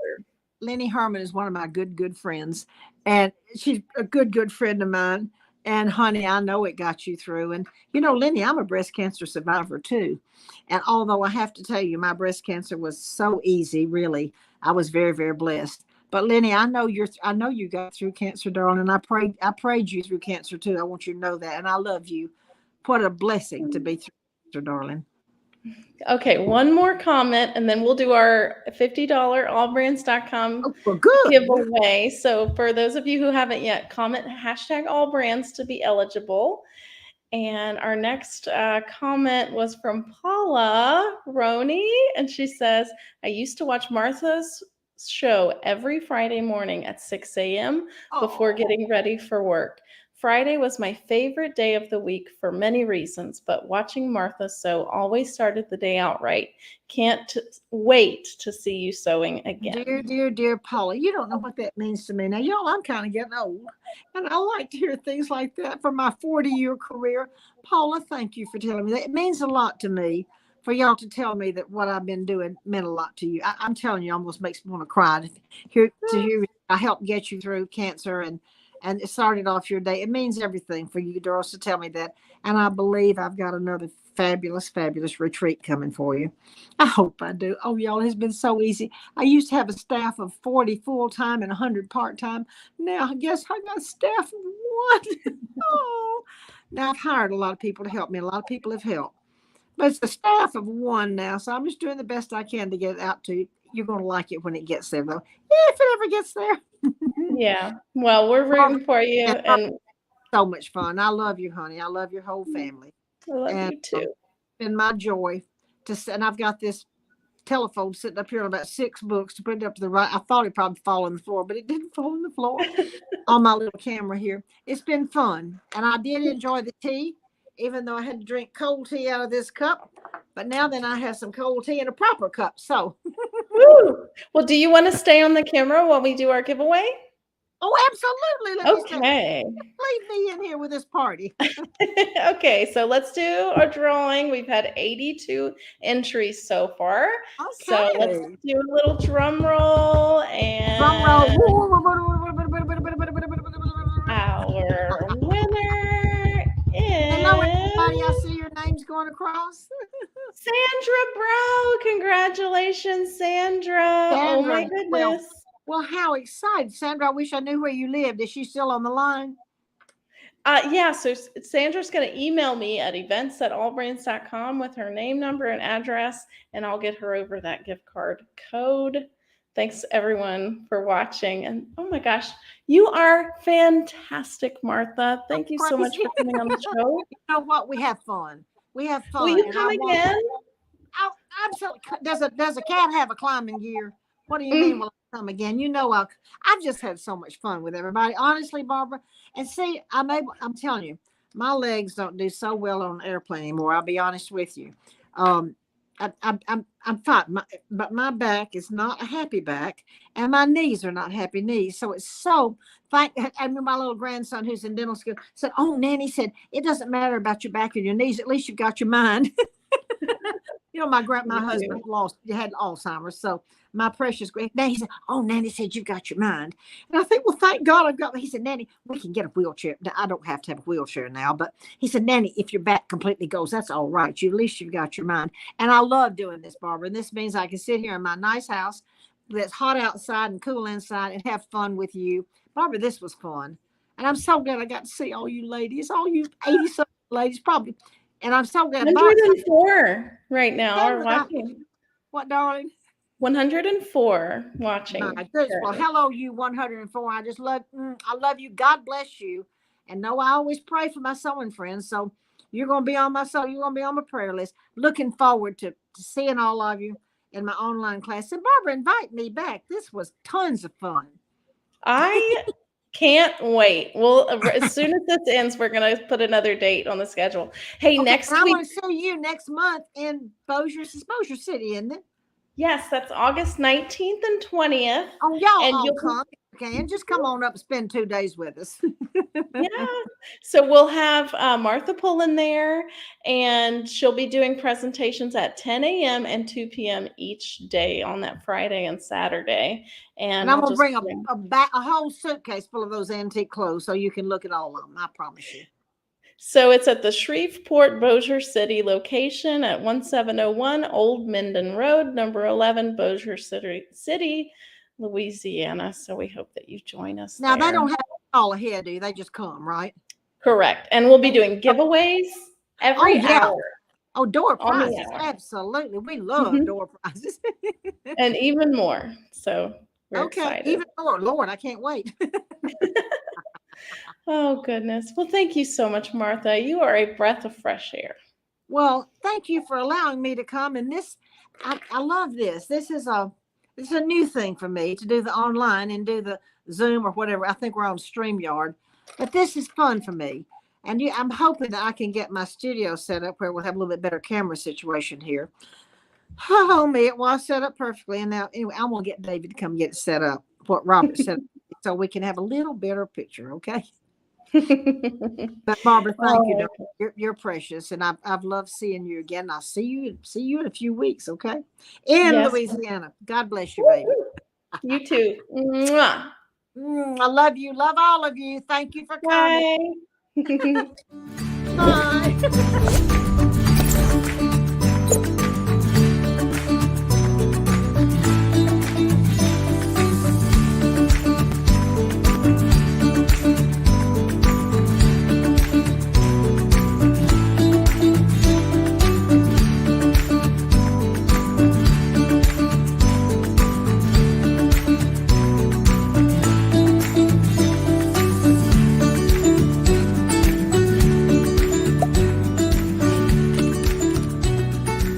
Lenny Herman is one of my good friends, and she's a good friend of mine. And honey, I know it got you through. And Lenny, I'm a breast cancer survivor too. And although I have to tell you, my breast cancer was so easy, really, I was very blessed. But Lenny, I know you got through cancer, darling, and I prayed you through cancer too. I want you to know that, and I love you. What a blessing to be through cancer, darling. Okay, one more comment, and then we'll do our $50 allbrands.com Oh, well, good. giveaway. So for those of you who haven't yet, comment hashtag allbrands to be eligible. And our next comment was from Paula Roney, and she says, I used to watch Martha's show every Friday morning at 6 a.m. before Oh, getting ready for work. Friday was my favorite day of the week for many reasons, but watching Martha sew always started the day out right. Can't wait to see you sewing again. dear Paula, you don't know what that means to me. Now, y'all, I'm kind of getting old, and I like to hear things like that from my 40-year career. Paula, thank you for telling me that. It means a lot to me for y'all to tell me that what I've been doing meant a lot to you. I'm telling you, almost makes me want to cry to hear I helped get you through cancer and it started off your day. It means everything for you girls to tell me that. And I believe I've got another fabulous retreat coming for you. I hope I do. Oh, y'all, it's been so easy. I used to have a staff of 40 full-time and 100 part-time. Now, I guess I got a staff of one. Oh, now I've hired a lot of people to help me. A lot of people have helped. But it's a staff of one now, so I'm just doing the best I can to get it out to you. You're going to like it when it gets there, though. Yeah, if it ever gets there. Yeah, well, we're rooting for you, and so much fun. I love you, honey. I love your whole family. I love And you too. it's been my joy and I've got this telephone sitting up here on about 6 books to put it up to the right. I thought it probably fall on the floor, but it didn't fall on the floor on my little camera here. It's been fun. And I did enjoy the tea, even though I had to drink cold tea out of this cup. But now then I have some cold tea in a proper cup. So, Woo! Well, do you want to stay on the camera while we do our giveaway? oh, absolutely. Let me Okay. leave me in here with this party. Okay, so let's do our drawing. We've had 82 entries so far. So let's Okay. do a little drum roll and Drum roll. our winner Hello, everybody. I is see your names going across. Sandra Brow. Congratulations, Sandra. Oh my Sandra, well, goodness. how excited. Sandra, I wish I knew where you lived. Is she still on the line? Yeah, so Sandra's going to email me at events@allbrands.com with her name, number, and address, and I'll get her over that gift card code. Thanks, everyone, for watching. And oh my gosh, you are fantastic, Martha. Thank you so much for coming on the show. You know what? We have fun. We have fun. Will you come again? Absolutely. Does a cat have a climbing gear? What do you mean? Will I come again? You know, I've just had so much fun with everybody. Honestly, Barbara. And see, I'm telling you, my legs don't do so well on an airplane anymore. I'll be honest with you. I'm fine, but my back is not a happy back, and my knees are not happy knees. So it's so and my little grandson who's in dental school said, "Oh, Nanny," said, "it doesn't matter about your back and your knees. At least you've got your mind." You know, my Me husband too. had Alzheimer's, so my precious Nanny said, "Oh, Nanny said you got your mind," and I think, "Well, thank God I've got." He said, "Nanny, we can get a wheelchair. Now, I don't have to have a wheelchair now, but," he said, "Nanny, if your back completely goes, that's all right. You at least you've got your mind." And I love doing this, Barbara. And this means I can sit here in my nice house that's hot outside and cool inside and have fun with you, Barbara. This was fun, and I'm so glad I got to see all you ladies, all you 80-something ladies, probably. And I'm so glad Bob 104 right now are said, watching. what, darling? 104 My watching goodness. Well, currently. hello, you 104. I just I love you. God bless you. And no, I always pray for my sewing friends. So you're going to be on my you're going to be on my prayer list. Looking forward to seeing all of you in my online class. And Barbara, invite me back. This was tons of fun. I can't wait. Well, as soon as this ends, we're going to put another date on the schedule. Hey, Okay, next and I week. want to see you next month in Bossier City, isn't it? Yes, that's August 19th and 20th. Oh, y'all And all you'll come. Okay, and just come on up and spend 2 days with us. Yeah. So we'll have Martha Pullen there, and she'll be doing presentations at 10 a.m. and 2 p.m. each day on that Friday and Saturday. And And I'm I'll gonna just bring a whole suitcase full of those antique clothes so you can look at all of them. I promise you. So it's at the Shreveport Bossier City location at 1701 Old Minden Road, number 11, Bossier City, Louisiana. So we hope that you join us Now they there. don't have to call ahead, do they? Just come, right? Correct. And we'll be doing giveaways Oh every yeah. hour Oh, door on the prizes. hour. Absolutely. We love Mhm. door prizes. And even more. So we're Okay, excited. even more. Lord, I can't wait. Oh, goodness. Well, thank you so much, Martha. You are a breath of fresh air. Well, thank you for allowing me to come. And I love this. This is a new thing for me to do the online and do the Zoom or whatever. I think we're on StreamYard, but this is fun for me. And I'm hoping that I can get my studio set up where we'll have a little bit better camera situation here. Oh, me, it was set up perfectly. And now, anyway, I'm going to get David to come get it set up, what Robert said, so we can have a little better picture. Okay. But Barbara, thank you. Oh, You're precious, and I've loved seeing you again. I'll see you in a few weeks, okay? In yes. Louisiana. God bless you, baby. You too. Mwah. I love you. Love all of you. Thank you for coming. Bye. Bye.